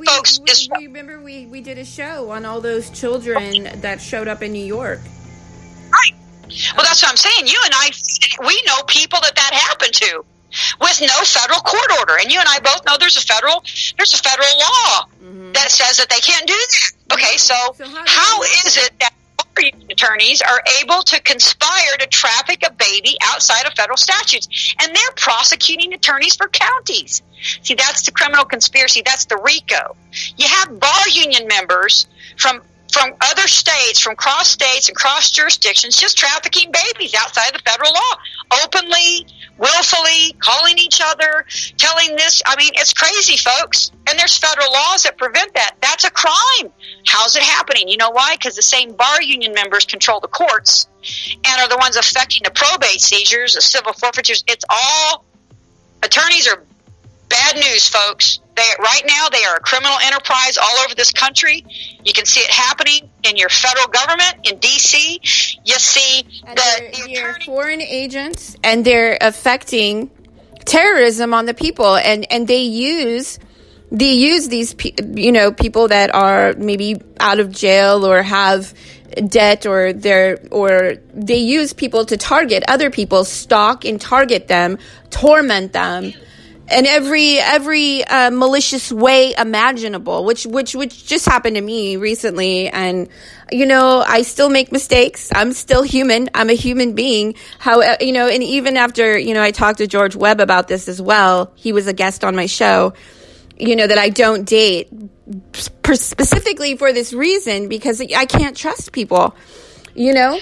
folks, is... We remember we did a show on all those children that showed up in New York. Right. Well, that's what I'm saying. You and I, we know people that happened to with no federal court order. And you and I both know there's a federal law that says that they can't do that. Okay, so how is it that union attorneys are able to conspire to traffic a baby outside of federal statutes, and they're prosecuting attorneys for counties. See, that's the criminal conspiracy. That's the RICO. You have bar union members from other states, from cross states and cross jurisdictions, just trafficking babies outside the federal law, openly, willfully, calling each other, telling this. I mean, it's crazy, folks. And there's federal laws that prevent that. That's a crime. How's it happening? You know why? Because the same bar union members control the courts and are the ones affecting the probate seizures, the civil forfeitures. It's all, attorneys are bad news, folks. Right now, they are a criminal enterprise all over this country. You can see it happening in your federal government, in D.C. You see they're foreign agents, and they're affecting terrorism on the people. And they use these people that are maybe out of jail or have debt, or they use people to target other people, stalk and target them, torment them. In every malicious way imaginable, which just happened to me recently. And, I still make mistakes. I'm still human. I'm a human being. And even after, I talked to George Webb about this as well. He was a guest on my show, that I don't date specifically for this reason, because I can't trust people, Yeah, you never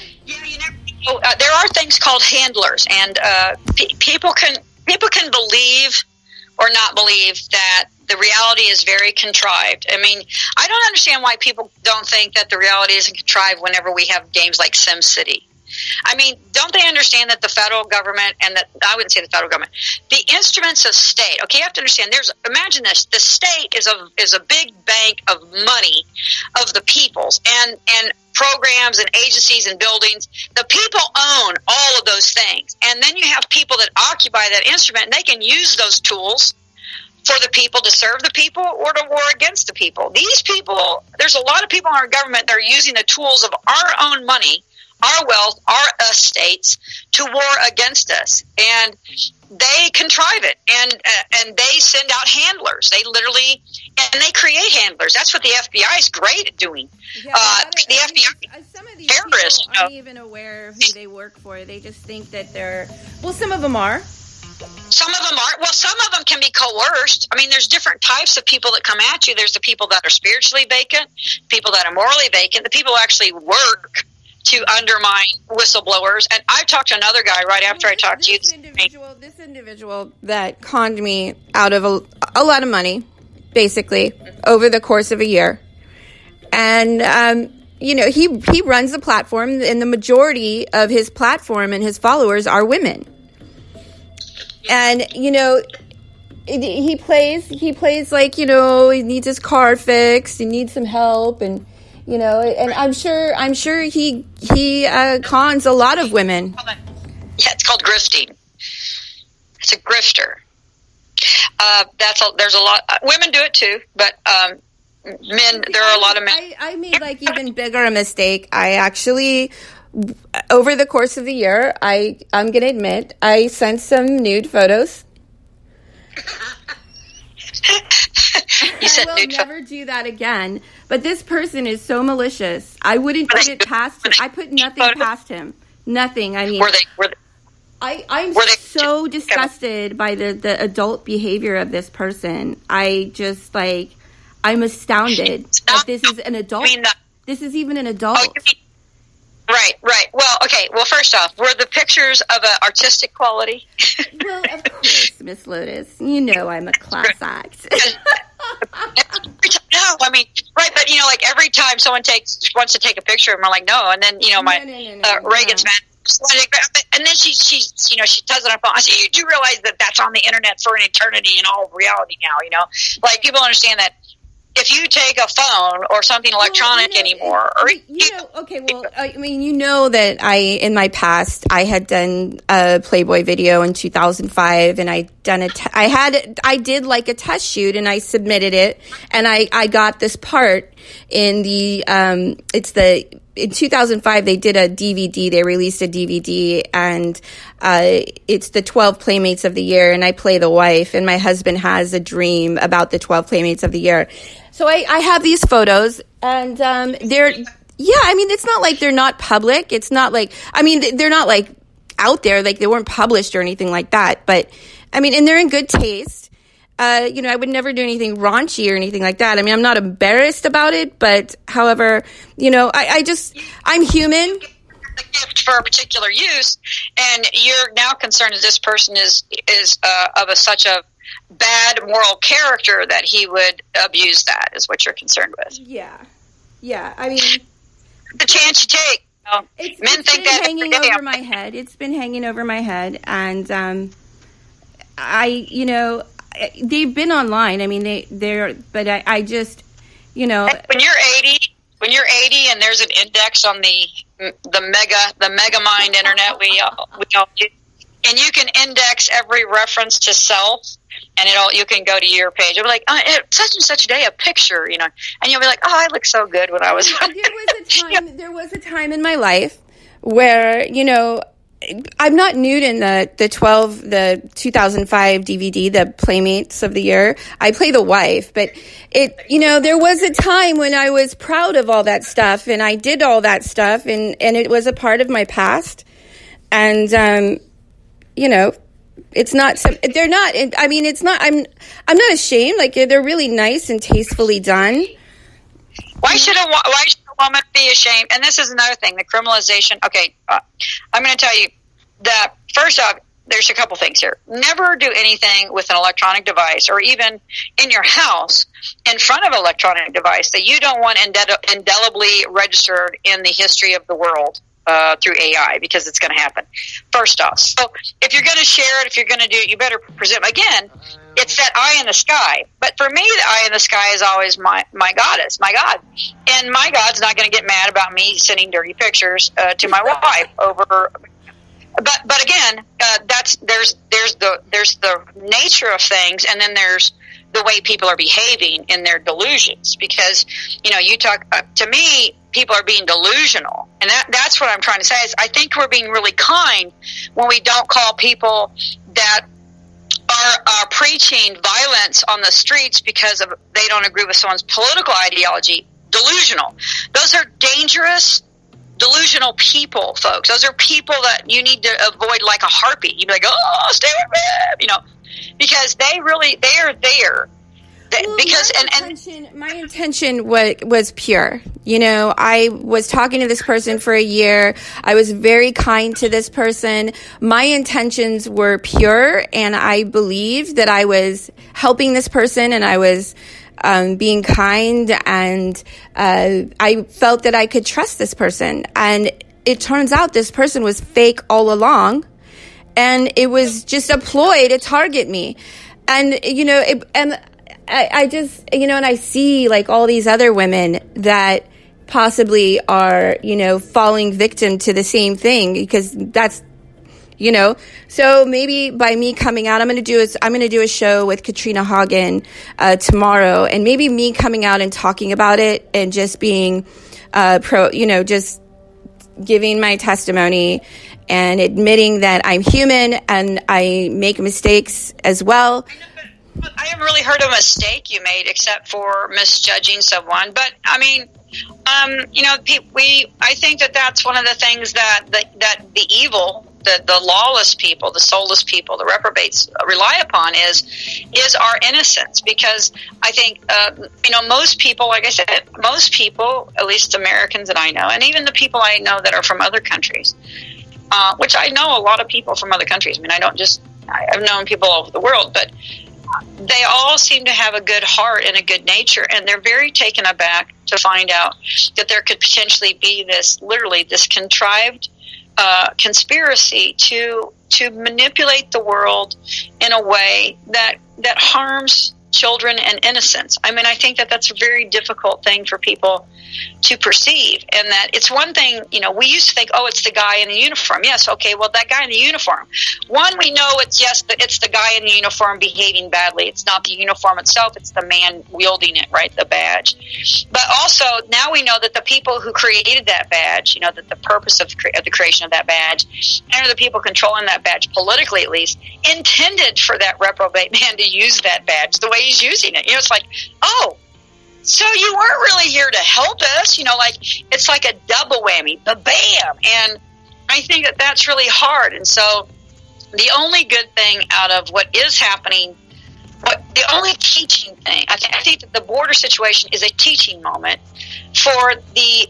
know. There are things called handlers, and people can believe or not believe that the reality is very contrived. I mean, I don't understand why people don't think that the reality isn't contrived whenever we have games like SimCity. I mean, don't they understand that the federal government, and I wouldn't say the federal government, the instruments of state, okay, you have to understand, imagine this, the state is a big bank of money of the peoples, and programs and agencies and buildings. The people own all of those things. And then you have people that occupy that instrument, and they can use those tools for the people, to serve the people, or to war against the people. These people, there's a lot of people in our government that are using the tools of our own money, our wealth, our estates, to war against us. And they contrive it, and they send out handlers. They literally, and they create handlers. That's what the FBI is great at doing. Yeah, the FBI, some of these terrorists aren't even aware of who they work for. They just think that some of them are. Some of them are. Well, some of them can be coerced. I mean, there's different types of people that come at you. There's the people that are spiritually vacant, people that are morally vacant, the people who actually work to undermine whistleblowers. And I talked to another guy right after I talked to you. This individual that conned me out of a lot of money, basically, over the course of a year. And, he runs a platform, and the majority of his platform and his followers are women. And, he plays like, he needs his car fixed, he needs some help, and and I'm sure he cons a lot of women. Yeah, it's called grifting. It's a grifter. There's a lot. Women do it too, but men. There are a lot of men. I made like even bigger a mistake. I actually, over the course of the year, I'm going to admit, I sent some nude photos. I will never do that again. But this person is so malicious. I wouldn't put it past him. I put nothing past him. Nothing. I mean, I'm so disgusted by the adult behavior of this person. I'm astounded that this is an adult. This is even an adult. Right. Well, okay. Well, first off, were the pictures of an artistic quality? Well, of course, Miss Lotus. You know I'm a class act. No, I mean, right, but like every time someone wants to take a picture, and we're like, no, and then Reagan's man, and then she does it on phone. I say, you do realize that that's on the internet for an eternity in all reality now, like people understand that. If you take a phone or something electronic anymore, that in my past, I had done a Playboy video in 2005, and I did like a test shoot, and I submitted it, and I got this part in the, in 2005, they did a DVD, they released a DVD, and it's the 12 Playmates of the Year, and I play the wife, and my husband has a dream about the 12 Playmates of the Year. So I have these photos, and Yeah, I mean, it's not like they're not public. It's not like, I mean, they're not like out there, like they weren't published or anything like that. But I mean, and they're in good taste. You know, I would never do anything raunchy or anything like that. I mean, I'm not embarrassed about it, but however, you know, I'm human. A gift for a particular use, and you're now concerned that this person is of such a bad moral character that he would abuse that, is what you're concerned with. Yeah. I mean, the chance you take. It's think been that hanging over my head. It's been hanging over my head, and you know, they've been online. I mean, they're, but I just, you know, when you're 80 and there's an index on the mega mind internet we all do, and you can index every reference to self, and you can go to your page. It'll be like, such and such a day, a picture, you know, and you'll be like, oh, I look so good when I was. There was a time in my life where, you know, I'm not nude in the 2005 DVD, the Playmates of the Year. I play the wife, but you know, there was a time when I was proud of all that stuff, and I did all that stuff, and it was a part of my past. And, you know, it's not, they're not, I mean, it's not, I'm not ashamed. Like, they're really nice and tastefully done. Why should a woman be ashamed? And this is another thing, the criminalization. Okay, I'm going to tell you that, first off, there's a couple things here. Never do anything with an electronic device, or even in your house in front of an electronic device, that you don't want indelibly registered in the history of the world through AI, because it's going to happen. First off, so if you're going to share it, if you're going to do it, you better presume. Again, it's that eye in the sky. But for me, the eye in the sky is always my goddess, my God. And my God's not going to get mad about me sending dirty pictures to my wife over. But again, there's the nature of things, and then there's the way people are behaving in their delusions. Because, you know, you talk to me, people are being delusional, and that's what I'm trying to say. Is I think we're being really kind when we don't call people that are preaching violence on the streets because they don't agree with someone's political ideology delusional. Those are dangerous, delusional people, folks. Those are people that you need to avoid like a heartbeat. You'd be like, oh, stay with me, you know, because they are there. Well, my intention was pure. You know, I was talking to this person for a year. I was very kind to this person. My intentions were pure, and I believed that I was helping this person, and I was being kind, and I felt that I could trust this person. And it turns out this person was fake all along, and it was just a ploy to target me. And, you know, I just, you know, and I see like all these other women that possibly are, you know, falling victim to the same thing, because that's, you know, so maybe by me coming out, I'm going to do a show with Katrina Hagen tomorrow, and maybe me coming out and talking about it and just being just giving my testimony and admitting that I'm human and I make mistakes as well. I haven't really heard of a mistake you made except for misjudging someone. But I mean, you know, I think that's one of the things that the evil, the lawless people, the soulless people, the reprobates rely upon is our innocence. Because I think, you know, most people, like I said, at least Americans that I know, and even the people I know that are from other countries, which I know a lot of people from other countries. I mean, I've known people all over the world, but they all seem to have a good heart and a good nature, and they're very taken aback to find out that there could potentially be this contrived conspiracy to manipulate the world in a way that harms children and innocence. I mean, I think that's a very difficult thing for people to perceive, and that it's one thing, you know, we used to think, oh, it's the guy in the uniform. Yes, okay, well, that guy in the uniform. One, we know it's the guy in the uniform behaving badly. It's not the uniform itself, it's the man wielding it, right, the badge. But also, now we know that the people who created that badge, you know, that the purpose of the creation of that badge, and the people controlling that badge, politically at least, intended for that reprobate man to use that badge the way he's using it. You know, it's like, oh, So you weren't really here to help us, like it's like a double whammy, the bam. And I think that that's really hard. And so the only good thing out of what is happening, the only teaching thing, I think that the border situation is a teaching moment for the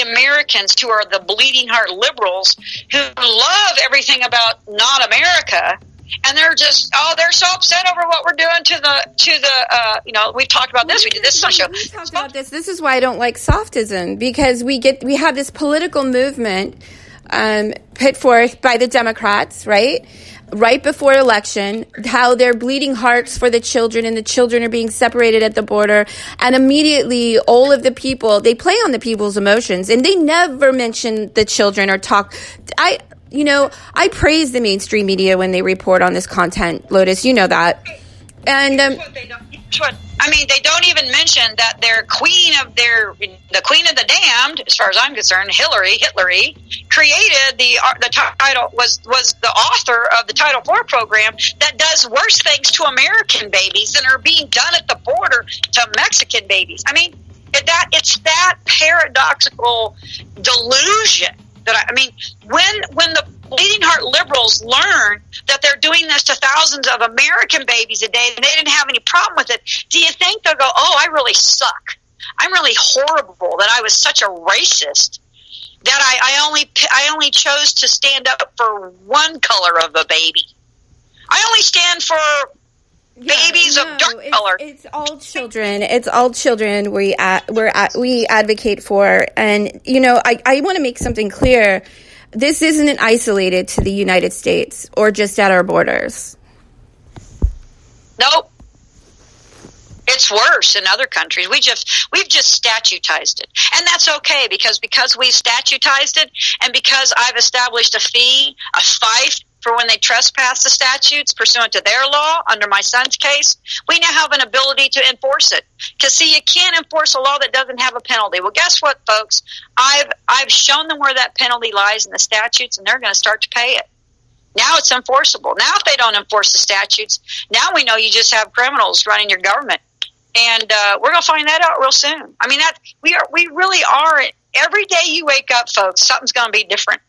Americans who are the bleeding heart liberals who love everything about not America. And they're just, they're so upset over what we're doing to the we've talked about this. We did this on the show. We talked about this. This is why I don't like softism, because we have this political movement put forth by the Democrats, right before election, how they're bleeding hearts for the children, and the children are being separated at the border. And immediately all of the people, they play on the people's emotions, and they never mention the children or talk. I praise the mainstream media when they report on this content, Lotus. You know that. And they don't even mention that the queen of the damned, as far as I'm concerned, Hitler created the title, was the author of the Title IV program that does worse things to American babies than are being done at the border to Mexican babies. It's that paradoxical delusion that when the bleeding heart liberals learn that they're doing this to thousands of American babies a day and they didn't have any problem with it, do you think they'll go, I really suck. I'm really horrible that I was such a racist that I only chose to stand up for one color of a baby. I only stand for babies of dark color. It's all children. It's all children we advocate for. And, I want to make something clear. This isn't isolated to the United States or just at our borders. Nope. It's worse in other countries. We've just statutized it. And that's okay because we statutized it, and because I've established a fife for when they trespass the statutes pursuant to their law, under my son's case, we now have an ability to enforce it. Because, see, you can't enforce a law that doesn't have a penalty. Well, guess what, folks? I've shown them where that penalty lies in the statutes, and they're going to start to pay it. Now it's enforceable. Now if they don't enforce the statutes, now we know you just have criminals running your government. And we're going to find that out real soon. We really are. Every day you wake up, folks, something's going to be different.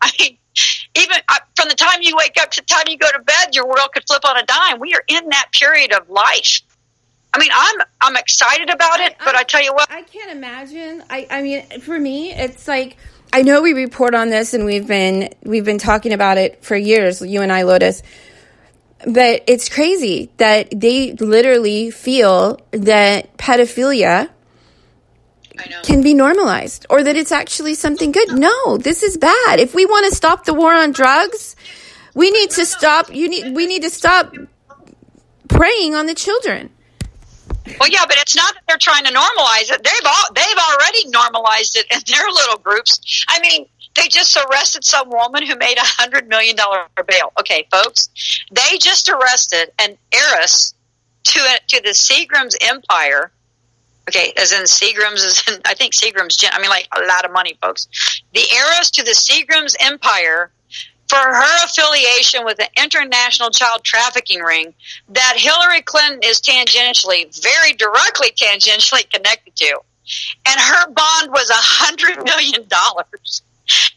Even from the time you wake up to the time you go to bed, your world could flip on a dime. We are in that period of life. I'm excited about it, but I tell you what, I can't imagine. For me, it's like, I know we report on this and we've been talking about it for years, you and I, Lotus. But it's crazy that they literally feel that pedophilia can be normalized, or that it's actually something good. No, this is bad. If we want to stop the war on drugs, we need to stop. We need to stop preying on the children. Well, yeah, but it's not that they're trying to normalize it. They've already normalized it in their little groups. They just arrested some woman who made $100 million bail. Okay, folks, they just arrested an heiress to the Seagram's empire. Okay, as in Seagram's, I think Seagram's, like a lot of money, folks. The heiress to the Seagram's empire for her affiliation with the international child trafficking ring that Hillary Clinton is very directly tangentially connected to. And her bond was $100 million.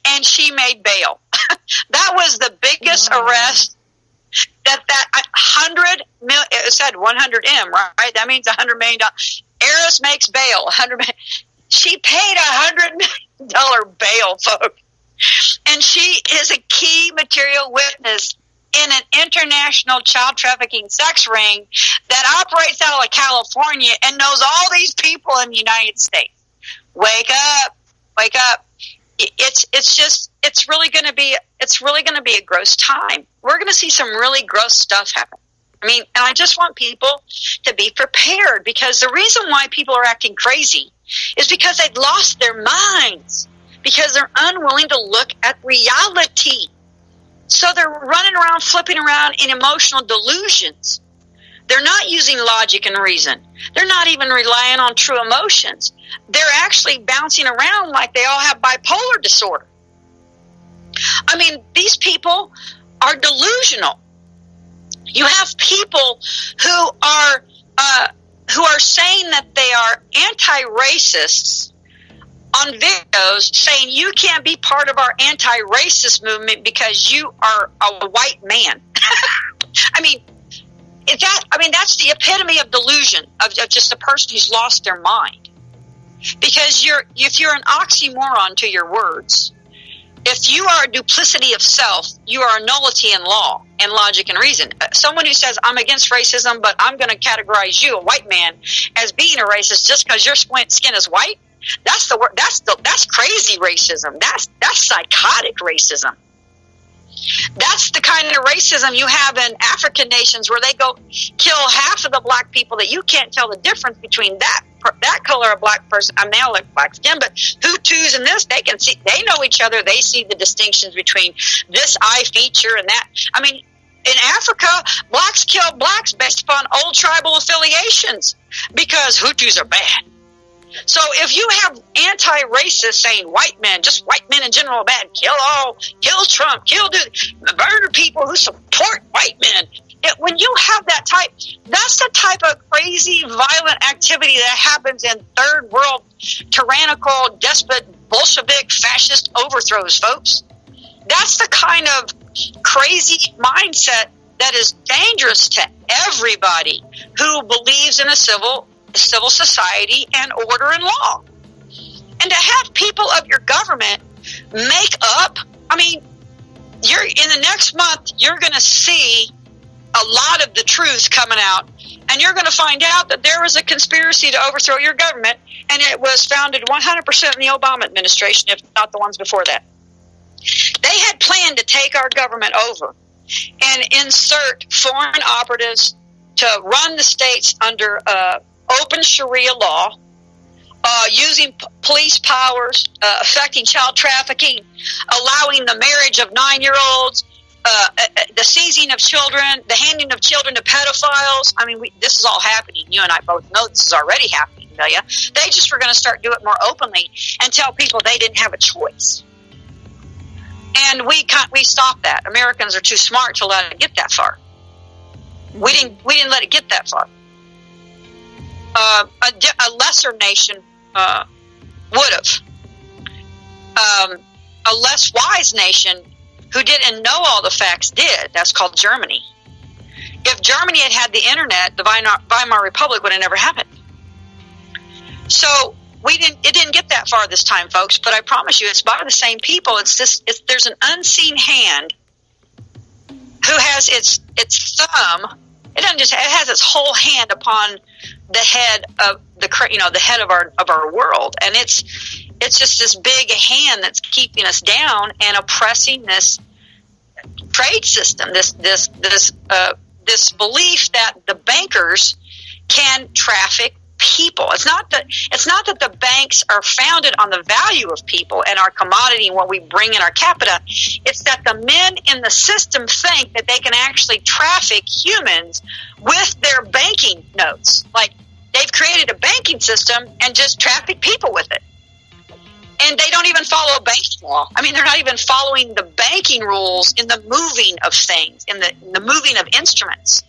And she made bail. That was the biggest arrest that 100 million, it said 100M, right? That means $100 million. Heiress makes bail. She paid $100 million bail, folks. And she is a key material witness in an international child trafficking sex ring that operates out of California and knows all these people in the United States. Wake up. Wake up. It's really going to be a gross time. We're going to see some really gross stuff happen. And I just want people to be prepared, because the reason why people are acting crazy is because they've lost their minds, because they're unwilling to look at reality. So they're running around, flipping around in emotional delusions. They're not using logic and reason. They're not even relying on true emotions. They're actually bouncing around like they all have bipolar disorder. These people are delusional. You have people who are who are saying that they are anti-racists on videos saying you can't be part of our anti-racist movement because you are a white man. I mean, that's the epitome of delusion of just a person who's lost their mind. Because if you're an oxymoron to your words, if you are a duplicity of self, you are a nullity in law and logic and reason. Someone who says, I'm against racism, but I'm going to categorize you, a white man, as being a racist just because your skin is white, that's crazy racism. That's psychotic racism. That's the kind of racism you have in African nations where they go kill half of the black people that you can't tell the difference between that color of black person. I mean, they all look black skin, but Hutus and this, they can see, they know each other. They see the distinctions between this eye feature and that. I mean, in Africa, blacks kill blacks based upon old tribal affiliations because Hutus are bad. So if you have anti-racists saying white men in general are bad, kill Trump, murder people who support white men. When you have that's the type of crazy, violent activity that happens in third world, tyrannical, despot, Bolshevik, fascist overthrows, folks. That's the kind of crazy mindset that is dangerous to everybody who believes in a civil society and order and law. And to have people of your government make up, I mean, in the next month, you're going to see a lot of the truth coming out, and you're going to find out that there was a conspiracy to overthrow your government, and it was founded 100% in the Obama administration, if not the ones before that. They had planned to take our government over and insert foreign operatives to run the states under open Sharia law, using police powers, affecting child trafficking, allowing the marriage of 9-year-olds, the seizing of children, the handing of children to pedophiles. I mean, this is all happening. You and I both know this is already happening, tell you. They just were going to start doing it more openly and tell people they didn't have a choice. And we stopped that. Americans are too smart to let it get that far. We didn't let it get that far. A lesser nation would have. A less wise nation who didn't know all the facts did. That's called Germany. If Germany had the internet, the Weimar Republic would have never happened. So it didn't get that far this time, folks. But I promise you, it's by the same people. There's an unseen hand who has its thumb. It has its whole hand upon the head of the head of our world, and it's just this big hand that's keeping us down and oppressing this trade system. This belief that the bankers can traffic people. It's not that the banks are founded on the value of people and our commodity and what we bring in our capita. It's that the men in the system think that they can actually traffic humans with their banking notes. Like, they've created a banking system and just traffic people with it. And they don't even follow banking law. I mean, they're not even following the banking rules in the moving of things, in the moving of instruments.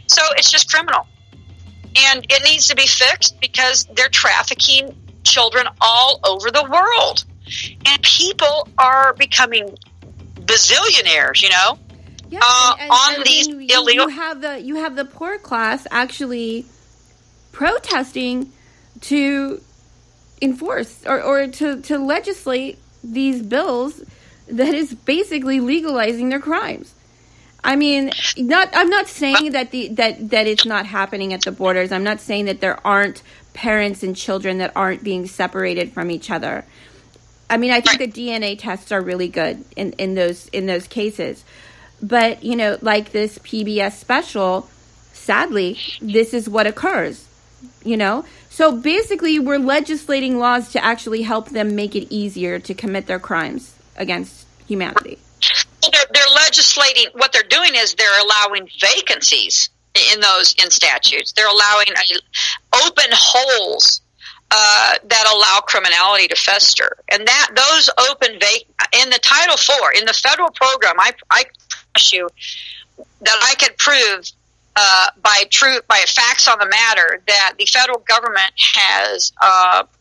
So it's just criminal. And it needs to be fixed because they're trafficking children all over the world. And people are becoming bazillionaires, Yeah, on these illegal... You have the poor class actually protesting to enforce or to legislate these bills that is basically legalizing their crimes. I mean, I'm not saying that that it's not happening at the borders. I'm not saying that there aren't parents and children that aren't being separated from each other. I mean, I think the DNA tests are really good in those cases. But, like this PBS special, sadly, this is what occurs, So basically, we're legislating laws to actually help them make it easier to commit their crimes against humanity. They're legislating. What they're doing is they're allowing vacancies in statutes. They're allowing open holes that allow criminality to fester, and those open in the Title IV in the federal program. I promise you that I could prove by facts on the matter that the federal government has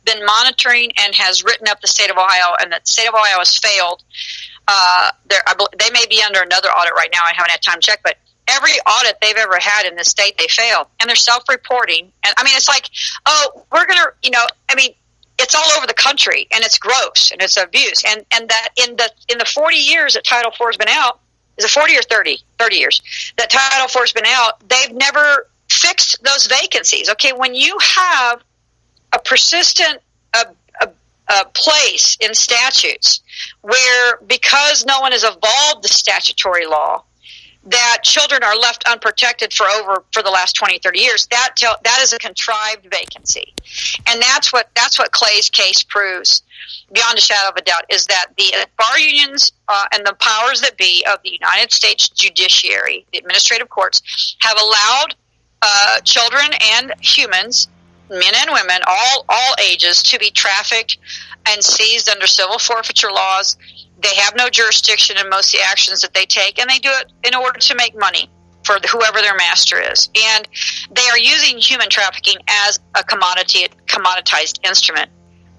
been monitoring and has written up the state of Ohio, and that the state of Ohio has failed. They may be under another audit right now. I haven't had time to check, but every audit they've ever had in this state, they failed, and they're self-reporting. And I mean, it's like, oh, we're gonna, it's all over the country, and it's gross and it's abuse, and that in the 40 years that Title IV has been out. Is it 40 or 30? 30 years. That Title IV has been out, they've never fixed those vacancies. Okay, when you have a persistent place in statutes where, because no one has evolved the statutory law, that children are left unprotected for the last 20, 30 years, that is a contrived vacancy. And that's what Clay's case proves, beyond a shadow of a doubt, is that the bar unions and the powers that be of the United States judiciary, the administrative courts, have allowed children and humans, men and women, all ages, to be trafficked and seized under civil forfeiture laws. They have no jurisdiction in most of the actions that they take, and they do it in order to make money for whoever their master is. And they are using human trafficking as a commoditized instrument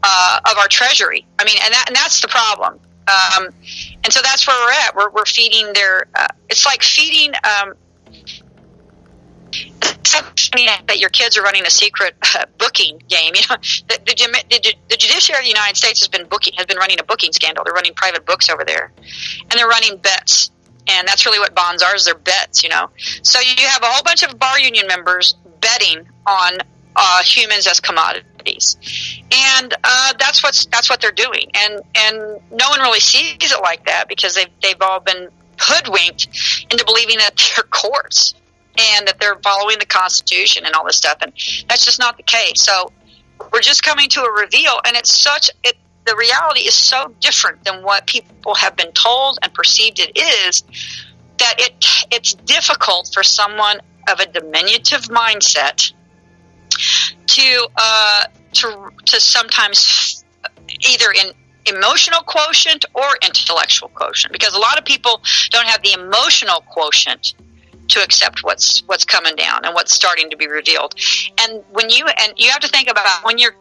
of our treasury. I mean, and that's the problem. And so that's where we're at. We're feeding their. It's like feeding. That your kids are running a secret booking game. The judiciary of the United States has been running a booking scandal. They're running private books over there, and they're running bets. And that's really what bonds are, is they're bets, So you have a whole bunch of bar union members betting on humans as commodities. And that's what they're doing. And no one really sees it like that, because they've all been hoodwinked into believing that they're courts and that they're following the Constitution and all this stuff. And that's just not the case. So we're just coming to a reveal, and the reality is so different than what people have been told and perceived it is, that it's difficult for someone of a diminutive mindset to sometimes either in emotional quotient or intellectual quotient, because a lot of people don't have the emotional quotient to accept what's coming down and what's starting to be revealed. And you have to think about when you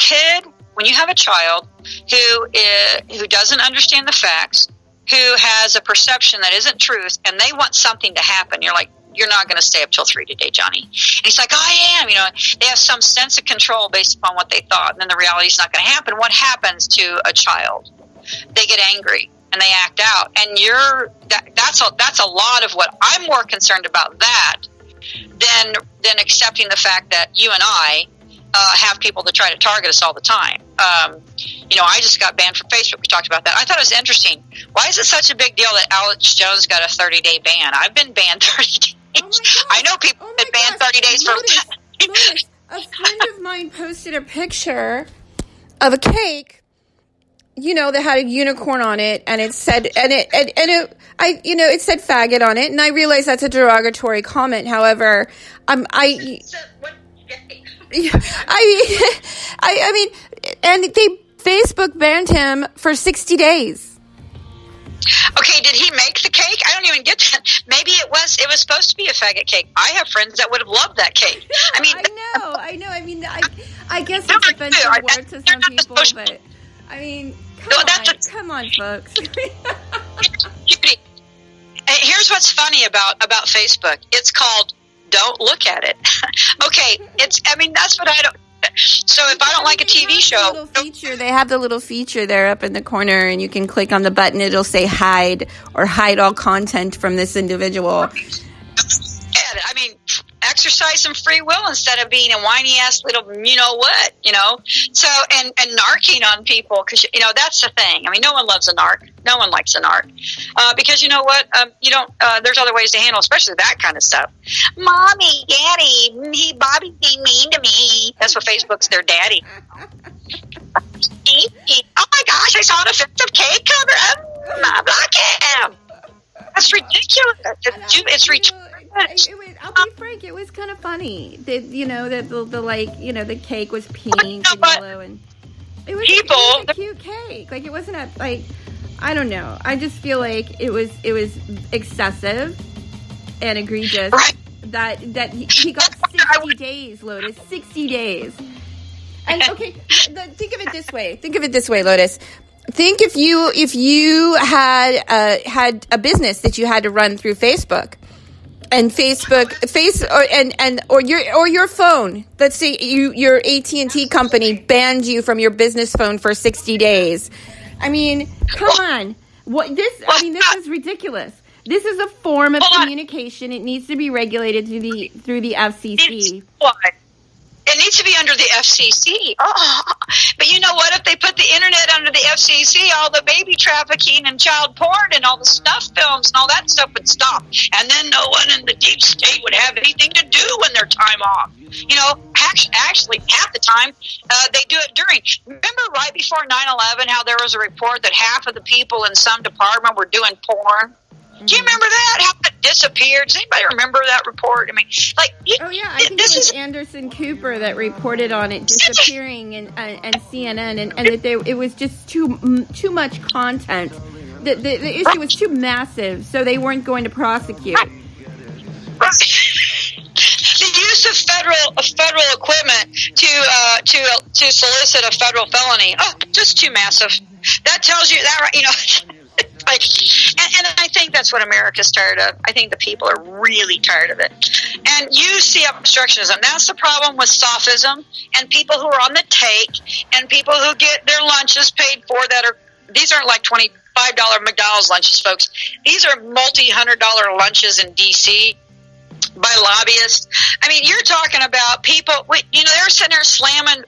have a child who doesn't understand the facts, who has a perception that isn't truth, and they want something to happen. You're like, you're not going to stay up till 3 today, Johnny. And he's like, I am. They have some sense of control based upon what they thought, and then the reality is not going to happen. What happens to a child? They get angry and they act out. And that's a lot of what I'm more concerned about that than accepting the fact that you and I have people that try to target us all the time. I just got banned from Facebook. We talked about that. I thought it was interesting. Why is it such a big deal that Alex Jones got a 30-day ban? I've been banned 30 days. Oh I know people have been banned 30 days for Lotus, a friend of mine posted a picture of a cake, that had a unicorn on it, and it said, it said faggot on it, and I realize that's a derogatory comment. However, and Facebook banned him for 60 days. Okay, did he make the cake? I don't even get that. Maybe it was supposed to be a faggot cake. I have friends that would have loved that cake. Yeah, I know. I mean, I guess it's an offensive word to some people, but I mean, come on, folks. Here's what's funny about Facebook. It's called "Don't Look at It." Okay, that's what I don't. So if I don't like a TV show, they have the little feature there up in the corner, and you can click on the button. It'll say hide or hide all content from this individual. Yeah, exercise some free will instead of being a whiny ass little you-know-what, So, and narking on people, because, that's the thing. No one loves a narc. No one likes a narc. Because you know what? There's other ways to handle, especially that kind of stuff. Mommy, Daddy, Bobby's being mean to me. That's what Facebook's their daddy. Oh my gosh, I saw an offensive cake cover. Block him. That's ridiculous. It's ridiculous. I'll be frank, it was kind of funny. The cake was pink and yellow, and it was a cute cake. Like, it wasn't I don't know. I just feel like it was excessive and egregious, that he got 60 days, Lotus, 60 days. And okay, think of it this way, Lotus. Think if you had a business that you had to run through Facebook, and or your phone. Let's say your AT&T company banned you from your business phone for 60 days. I mean, come on. This is ridiculous. This is a form of communication. It needs to be regulated through the FCC. It needs to be under the FCC. Oh, but you know what? If they put the internet under the FCC, all the baby trafficking and child porn and all the snuff films and all that stuff would stop. And then no one in the deep state would have anything to do when their time off. You know, actually, half the time, they do it during. Remember right before 9/11 how there was a report that half of the people in some department were doing porn? Do you remember that? How it disappeared? Does anybody remember that report? I mean, like, I think it was Anderson Cooper that reported on it disappearing and CNN, and that it was just too much content. The issue was too massive, so they weren't going to prosecute. The use of federal equipment to solicit a federal felony, just too massive. That tells you that, right? You know. And I think that's what America's tired of. I think the people are really tired of it. And you see obstructionism. That's the problem with sophism and people who are on the take and people who get their lunches paid for these aren't like $25 McDonald's lunches, folks. These are multi-$100 lunches in D.C. by lobbyists. I mean, you're talking about people, they're sitting there slamming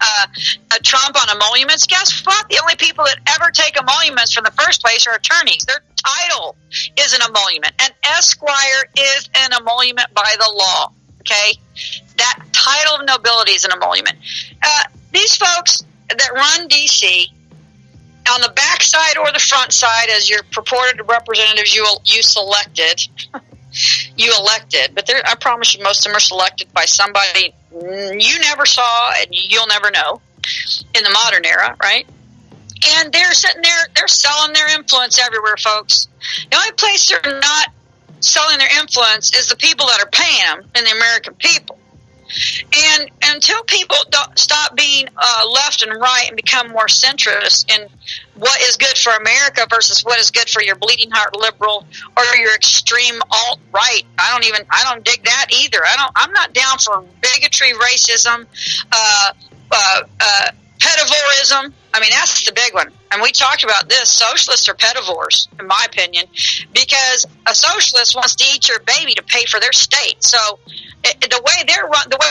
Trump on emoluments. Guess what? The only people that ever take emoluments from the first place are attorneys. Their title is an emolument. An esquire is an emolument by the law. Okay? That title of nobility is an emolument. These folks that run D.C., on the back side or the front side, as your purported representatives you selected, but I promise you most of them are selected by somebody you never saw and you'll never know in the modern era, right? And they're sitting there, they're selling their influence everywhere, folks. The only place they're not selling their influence is the people that are paying them and the American people. And until people don't stop being left and right and become more centrist in what is good for America versus what is good for your bleeding heart liberal or your extreme alt-right, I don't dig that either. I'm not down for bigotry, racism, pedivores. I mean, that's the big one. And we talked about this. Socialists are pedivores, in my opinion, because a socialist wants to eat your baby to pay for their state. So the way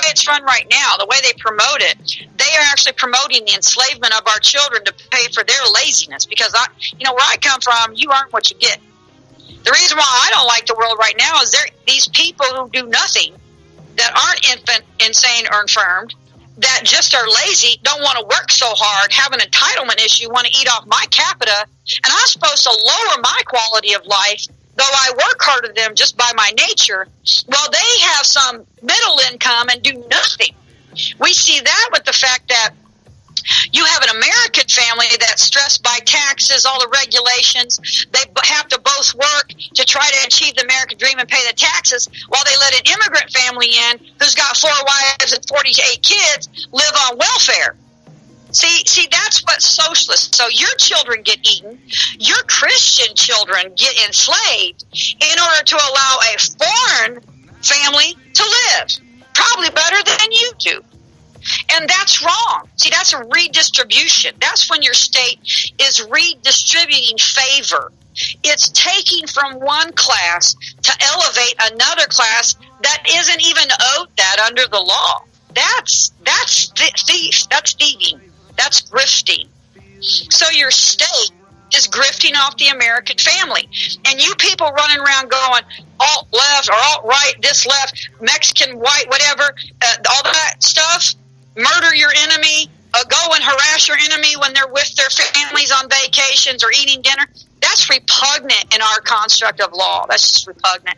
it's run right now, the way they promote it, they are actually promoting the enslavement of our children to pay for their laziness. Because where I come from, you earn what you get. The reason why I don't like the world right now is these people who do nothing, that aren't insane or infirmed, that just are lazy, don't want to work so hard, have an entitlement issue, want to eat off my capita, and I'm supposed to lower my quality of life, though I work harder than them just by my nature. Well, they have some middle income and do nothing. We see that with the fact that you have an American family that's stressed by taxes, all the regulations. They have to both work to try to achieve the American dream and pay the taxes, while they let an immigrant family in who's got 4 wives and 48 kids live on welfare. See, that's what socialists. So your children get eaten, your Christian children get enslaved in order to allow a foreign family to live, probably better than you do. And that's wrong. See, that's a redistribution. That's when your state is redistributing favor. It's taking from one class to elevate another class that isn't even owed that under the law. That's thieving. That's grifting. So your state is grifting off the American family. And you people running around going alt-left or alt-right, this left, Mexican, white, whatever, all that stuff, murder your enemy, go and harass your enemy when they're with their families on vacations or eating dinner, that's repugnant in our construct of law. That's just repugnant.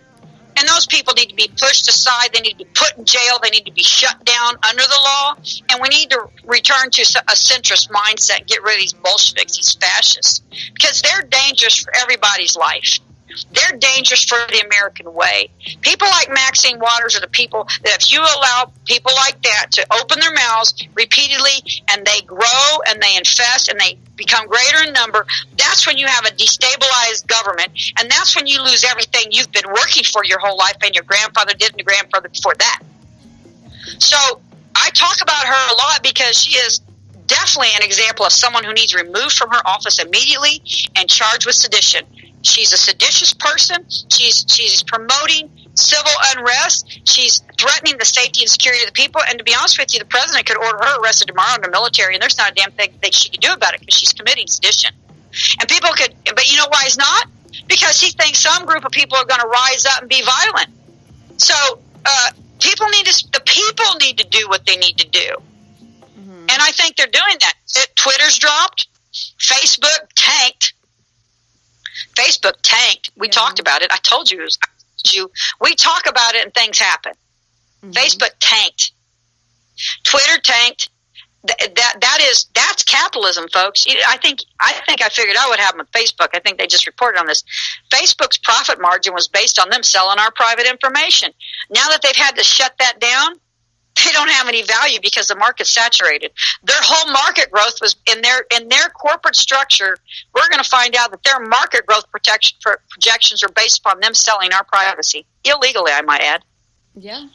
And those people need to be pushed aside. They need to be put in jail. They need to be shut down under the law. And we need to return to a centrist mindset and get rid of these Bolsheviks, these fascists, because they're dangerous for everybody's life. They're dangerous for the American way. People like Maxine Waters are the people that if you allow people like that to open their mouths repeatedly and they grow and they infest and they become greater in number, that's when you have a destabilized government, and that's when you lose everything you've been working for your whole life and your grandfather did and your grandfather before that. So I talk about her a lot because she is definitely an example of someone who needs removed from her office immediately and charged with sedition. She's a seditious person. She's promoting civil unrest. She's threatening the safety and security of the people. And to be honest with you, the president could order her arrested tomorrow in the military, and there's not a damn thing that she could do about it because she's committing sedition. And people could, but you know why he's not? Because he thinks some group of people are going to rise up and be violent. So the people need to do what they need to do. And I think they're doing that. Twitter's dropped. Facebook tanked. We talked about it. I told you. We talk about it and things happen. Facebook tanked. Twitter tanked. That's capitalism, folks. I think I figured out what happened with Facebook. I think they just reported on this. Facebook's profit margin was based on them selling our private information. Now that they've had to shut that down, they don't have any value because the market's saturated. Their whole market growth was in their corporate structure. We're going to find out that their market growth projections are based upon them selling our privacy illegally, I might add. Yeah. And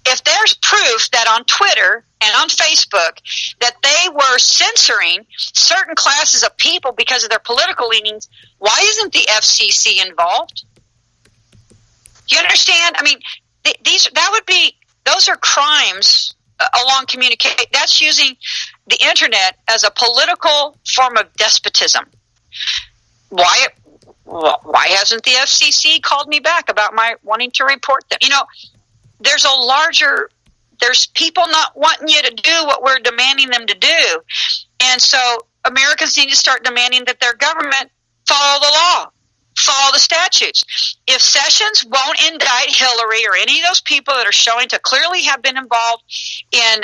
if there's proof that on Twitter and on Facebook that they were censoring certain classes of people because of their political leanings, why isn't the FCC involved? Do you understand? I mean, those are crimes along communication. That's using the internet as a political form of despotism. Why hasn't the FCC called me back about my wanting to report them? You know, there's people not wanting you to do what we're demanding them to do. And so Americans need to start demanding that their government follow the law, follow the statutes. If Sessions won't indict Hillary or any of those people that are showing to clearly have been involved in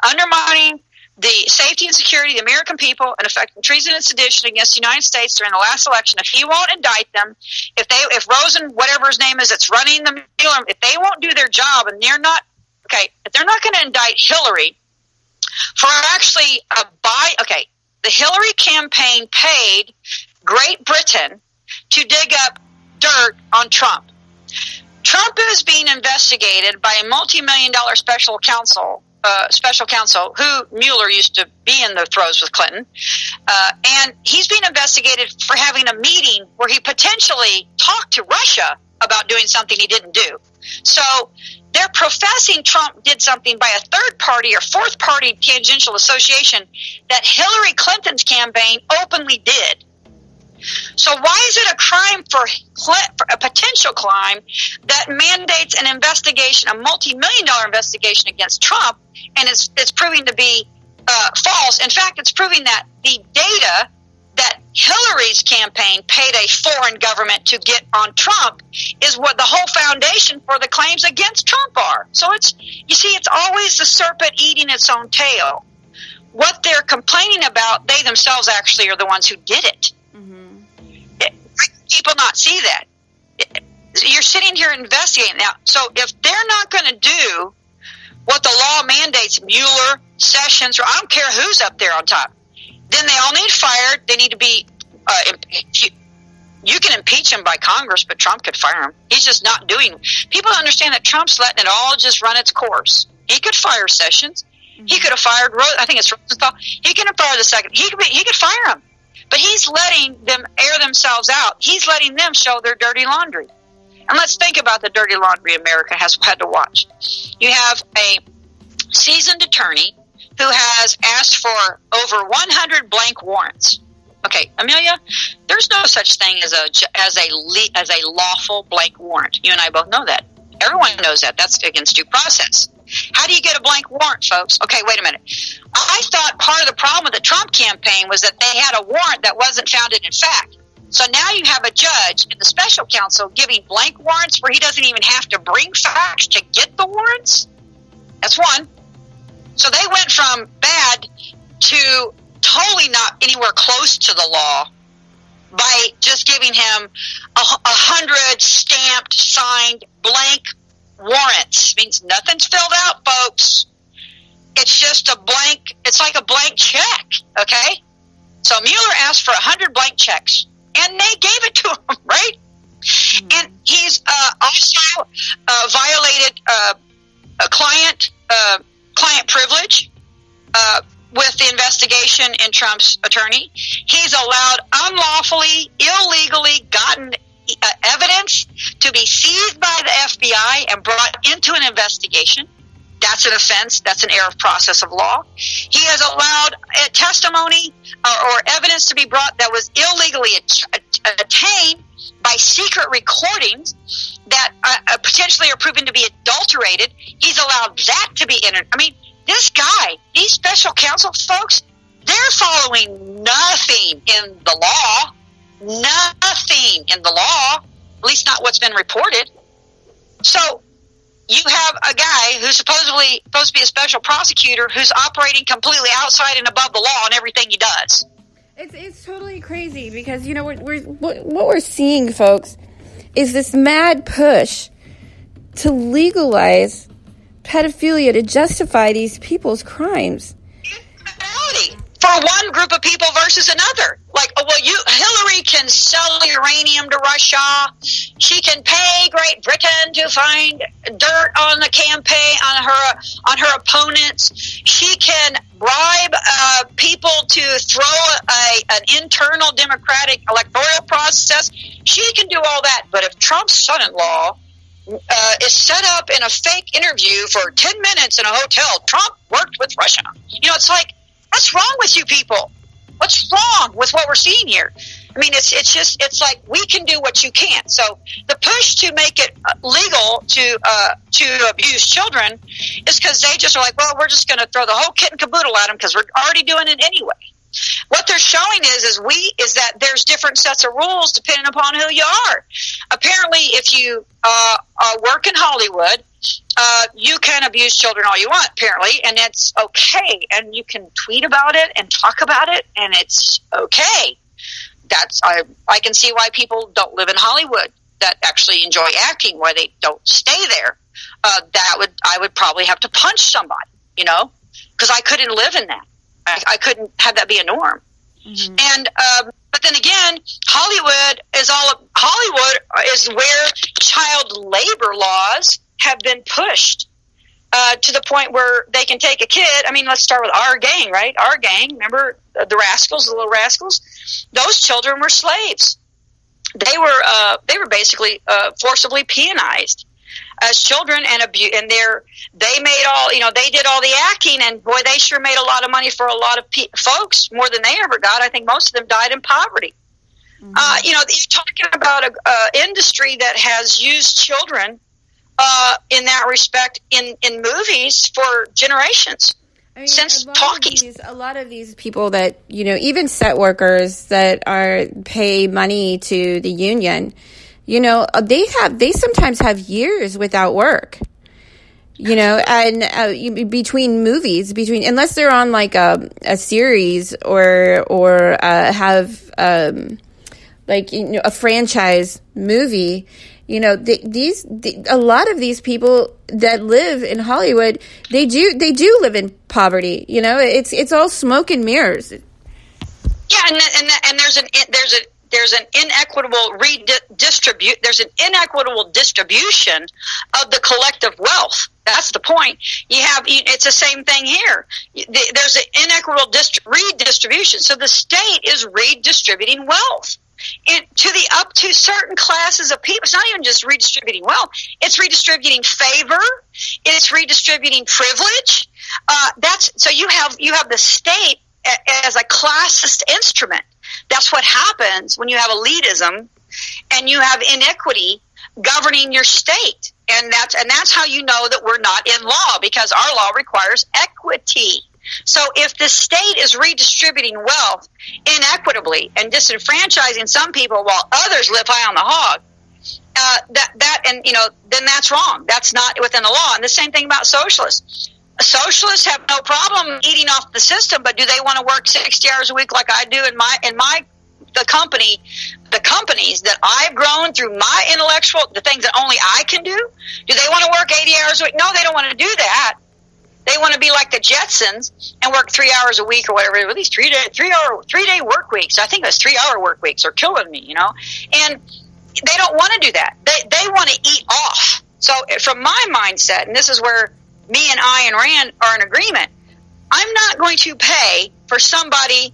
undermining the safety and security of the American people and affecting treason and sedition against the United States during the last election, if he won't indict them, if Rosen, whatever his name is, that's running the deal, if they won't do their job and if they're not going to indict Hillary for actually the Hillary campaign paid Great Britain to dig up dirt on Trump. Trump is being investigated by a multi-million-dollar special counsel who Mueller used to be in the throes with Clinton, and he's being investigated for having a meeting where he potentially talked to Russia about doing something he didn't do. So they're professing Trump did something by a third party or fourth party tangential association that Hillary Clinton's campaign openly did. So why is it a crime for a potential crime that mandates an investigation, a multi-million-dollar investigation against Trump, and it's proving to be false? In fact, it's proving that the data that Hillary's campaign paid a foreign government to get on Trump is what the whole foundation for the claims against Trump are. So it's always the serpent eating its own tail. What they're complaining about, they themselves actually are the ones who did it. People not see that. You're sitting here investigating now. So if they're not going to do what the law mandates, Mueller, Sessions, or I don't care who's up there on top, then they all need fired. They need to be you can impeach him by Congress, but Trump could fire him. He's just not doing. People don't understand that Trump's letting it all just run its course. He could fire Sessions. He could have fired I think it's Rosenthal. He could have fired the second. He could fire him. But he's letting them air themselves out. He's letting them show their dirty laundry. And let's think about the dirty laundry America has had to watch. You have a seasoned attorney who has asked for over 100 blank warrants. Okay, Amelia, there's no such thing as a lawful blank warrant. You and I both know that. Everyone knows that. That's against due process. How do you get a blank warrant, folks? Okay, wait a minute. I thought part of the problem with the Trump campaign was that they had a warrant that wasn't founded in fact. So now you have a judge in the special counsel giving blank warrants where he doesn't even have to bring facts to get the warrants. That's one. So they went from bad to totally not anywhere close to the law. by just giving him 100 stamped, signed, blank warrants. Means nothing's filled out, folks. It's just a blank. It's like a blank check. Okay. So Mueller asked for 100 blank checks, and they gave it to him, right? And he's also violated a client privilege with the investigation in Trump's attorney. He's allowed unlawfully, illegally gotten evidence to be seized by the FBI and brought into an investigation. That's an offense. That's an error of process of law. He has allowed testimony or evidence to be brought that was illegally attained by secret recordings that potentially are proven to be adulterated. He's allowed that to be entered. I mean, this guy, these special counsel folks, they're following nothing in the law. Nothing in the law, at least not what's been reported. So you have a guy who's supposed to be a special prosecutor who's operating completely outside and above the law in everything he does. It's totally crazy because, you know, what we're seeing, folks, is this mad push to legalize pedophilia to justify these people's crimes. For one group of people versus another. Like, Hillary can sell uranium to Russia. She can pay Great Britain to find dirt on the campaign, on her opponents. She can bribe people to throw an internal democratic electoral process. She can do all that. But if Trump's son-in-law is set up in a fake interview for 10 minutes in a hotel, Trump worked with Russia. You know, it's like, what's wrong with you people? What's wrong with what we're seeing here? I mean, it's like we can do what you can't. So the push to make it legal to abuse children is because they just are like, well, we're just going to throw the whole kit and caboodle at them because we're already doing it anyway. What they're showing is that there's different sets of rules depending upon who you are. Apparently, if you work in Hollywood, you can abuse children all you want, apparently, and it's okay. And you can tweet about it and talk about it, and it's okay. I can see why people don't live in Hollywood that actually enjoy acting, why they don't stay there. I would probably have to punch somebody, you know, because I couldn't live in that. I couldn't have that be a norm. Mm-hmm. And but then again, Hollywood is where child labor laws have been pushed to the point where they can take a kid. I mean, let's start with our gang, right? Our gang, remember the Rascals, the Little Rascals? Those children were slaves. They were basically forcibly peonized as children and they made all, you know, they did all the acting, and boy, they sure made a lot of money for a lot of folks, more than they ever got. I think most of them died in poverty. Mm-hmm. You know, you're talking about a industry that has used children in that respect in movies for generations. I mean, since talkies. A lot of these people that, you know, even set workers that pay money to the union, you know, they sometimes have years without work, you know, and between movies, unless they're on like a series or have like, you know, a franchise movie, you know, a lot of these people that live in Hollywood, they do live in poverty. You know, it's all smoke and mirrors. Yeah, and there's an inequitable distribution of the collective wealth. That's the point. It's the same thing here. There's an inequitable redistribution. So the state is redistributing wealth up to certain classes of people. It's not even just redistributing wealth. It's redistributing favor. It's redistributing privilege. So you have the state as a classist instrument. That's what happens when you have elitism and you have inequity governing your state. And that's how you know that we're not in law, because our law requires equity. So if the state is redistributing wealth inequitably and disenfranchising some people while others live high on the hog, then that's wrong. That's not within the law. And the same thing about socialists. Socialists have no problem eating off the system, but do they want to work 60 hours a week like I do in my the companies that I've grown through my intellectual, the things that only I can do? Do they want to work 80 hours a week? No, they don't want to do that. They want to be like the Jetsons and work 3 hours a week or whatever. At least 3 day work weeks. I think those 3 hour work weeks are killing me, and they don't want to do that. They want to eat off. So from my mindset, and this is where me and I and Rand are in agreement, I'm not going to pay for somebody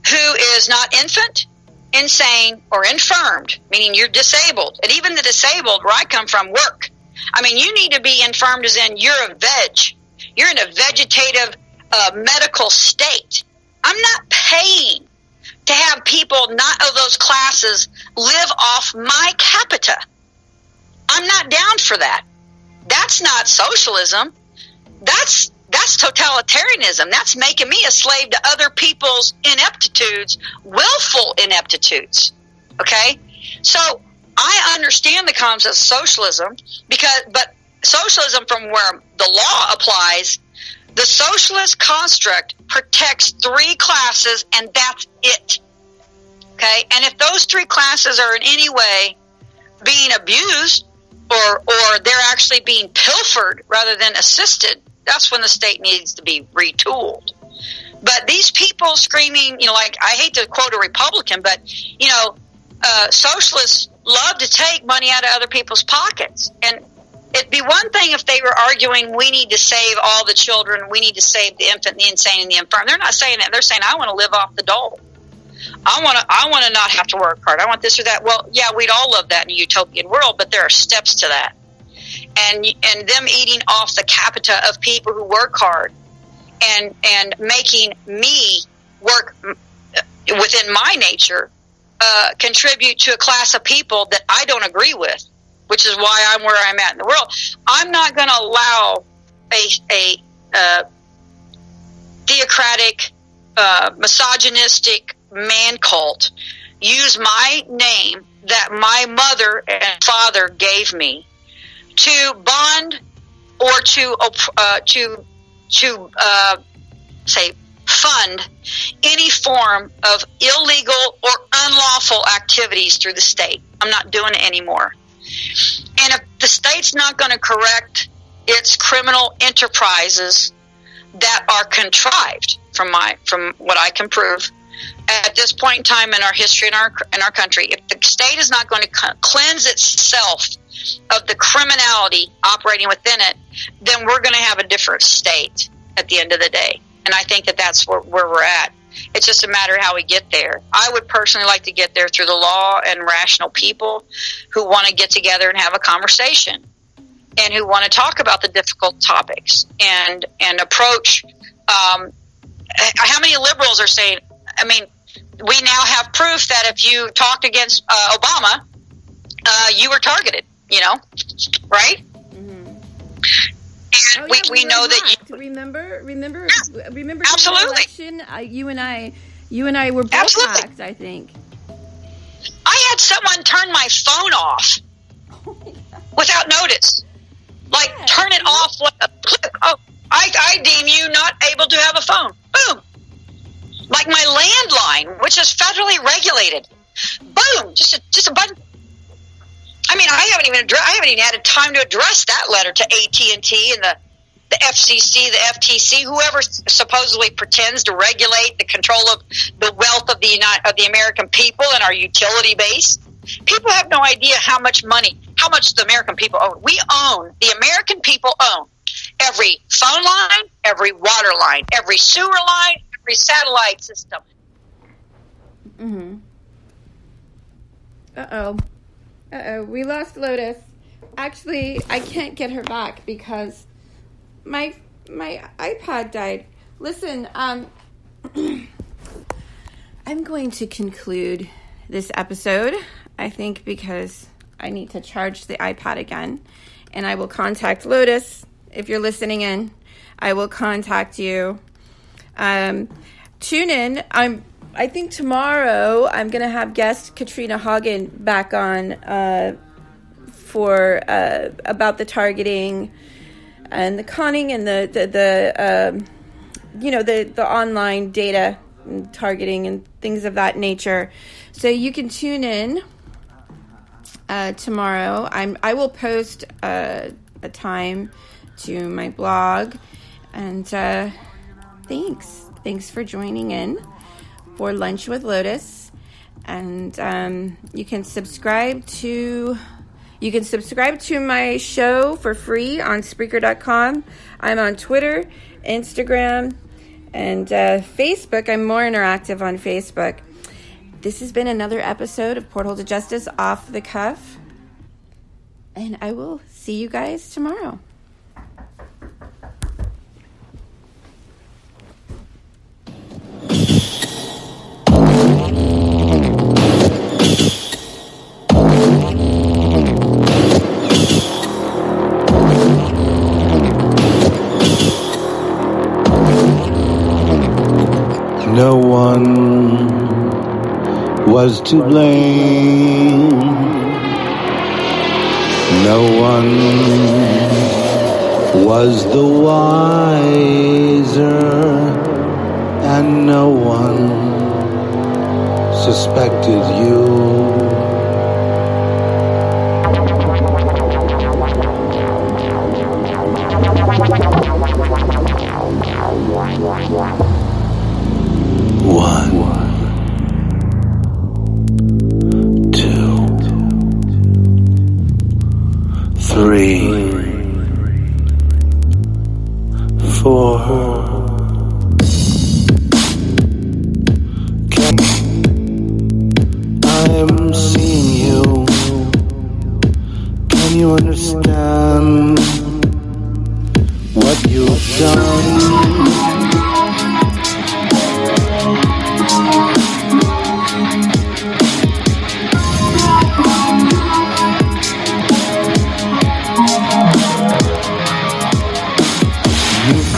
who is not infant, insane, or infirmed, meaning you're disabled. And even the disabled, where I come from, work. I mean, you need to be infirmed as in you're a veg. You're in a vegetative medical state. I'm not paying to have people not of those classes live off my capita. I'm not down for that. That's not socialism. That's totalitarianism. That's making me a slave to other people's ineptitudes, willful ineptitudes. Okay? So I understand the concept of socialism but socialism from where the law applies, the socialist construct protects 3 classes and that's it. Okay? And if those 3 classes are in any way being abused or they're actually being pilfered rather than assisted, that's when the state needs to be retooled. But these people screaming, like, I hate to quote a Republican, but, socialists love to take money out of other people's pockets. And it'd be one thing if they were arguing, we need to save all the children, we need to save the infant, the insane, and the infirm. They're not saying that. They're saying, I want to live off the dole. I want to not have to work hard. I want this or that. Well, yeah, we'd all love that in a utopian world, but there are steps to that. And them eating off the capita of people who work hard and making me work within my nature contribute to a class of people that I don't agree with, which is why I'm where I'm at in the world. I'm not going to allow a theocratic, misogynistic man cult use my name that my mother and father gave me to bond or to fund any form of illegal or unlawful activities through the state. I'm not doing it anymore. And if the state's not going to correct its criminal enterprises that are contrived from what I can prove at this point in time in our history in our country, if the state is not going to cleanse itself of the criminality operating within it, then we're going to have a different state at the end of the day. And I think that that's where we're at. It's just a matter of how we get there. I would personally like to get there through the law and rational people who want to get together and have a conversation and who want to talk about the difficult topics and approach. How many liberals are saying, I mean, we now have proof that if you talked against Obama, you were targeted, right? And we know that you remember absolutely the election, you and I were both absolutely hacked, I think. I had someone turn my phone off without notice. Like, turn it off, click, oh, I deem you not able to have a phone. Boom. Like my landline, which is federally regulated. Boom. Just a button. I mean, I haven't even had time to address that letter to AT&T and the FCC, the FTC, whoever supposedly pretends to regulate the control of the wealth of the American people and our utility base. People have no idea how much the American people own. The American people own every phone line, every water line, every sewer line, every satellite system. Mm-hmm. Uh-oh, we lost Lotus. Actually, I can't get her back because my iPod died. Listen, I'm going to conclude this episode, I think, because I need to charge the iPod again, and I will contact Lotus. If you're listening in, I will contact you. Tune in. I think tomorrow I'm going to have guest Katrina Hagen back on for about the targeting and the conning and the online data and targeting and things of that nature. So you can tune in tomorrow. I will post a time to my blog. And thanks for joining in for Lunch with Lotus. And you can subscribe to my show for free on Spreaker.com. I'm on Twitter, Instagram, and Facebook. I'm more interactive on Facebook. This has been another episode of Porthole to Justice Off the Cuff. And I will see you guys tomorrow. No one was to blame. No one was the wiser, and no one suspected you. One, two, three, four. I'm seeing you. Can you understand what you've done?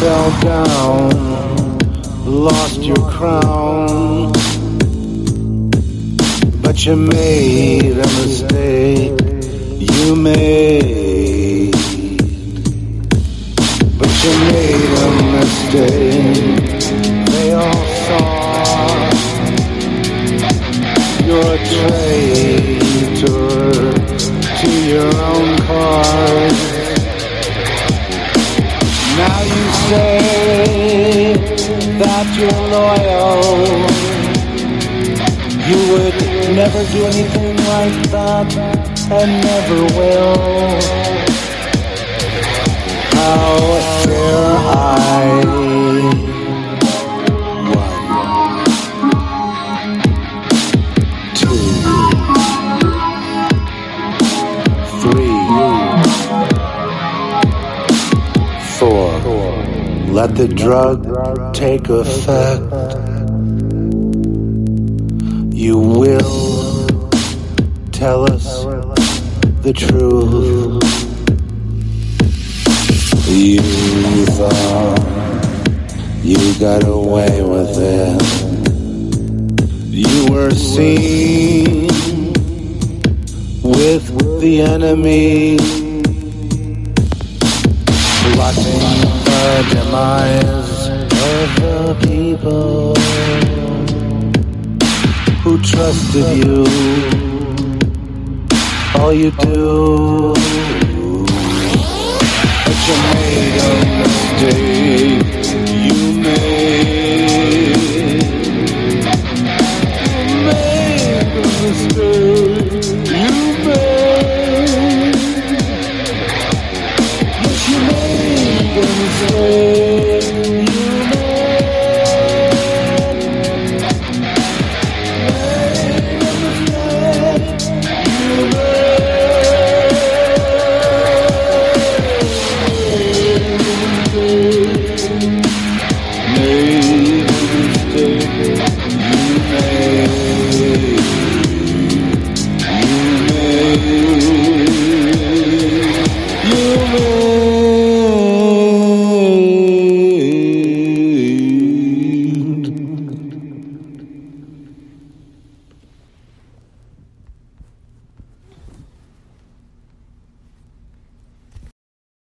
Fell down, lost your crown, but you made a mistake. You made, but you made a mistake. They all saw you're a traitor to your own cause. Now you say that you're loyal. You would never do anything like that, and never will. How dare I? Let the drug take effect. You will tell us the truth. You thought you got away with it. You were seen with the enemy, plotting the demise of the people who trusted you. All you do, but you made them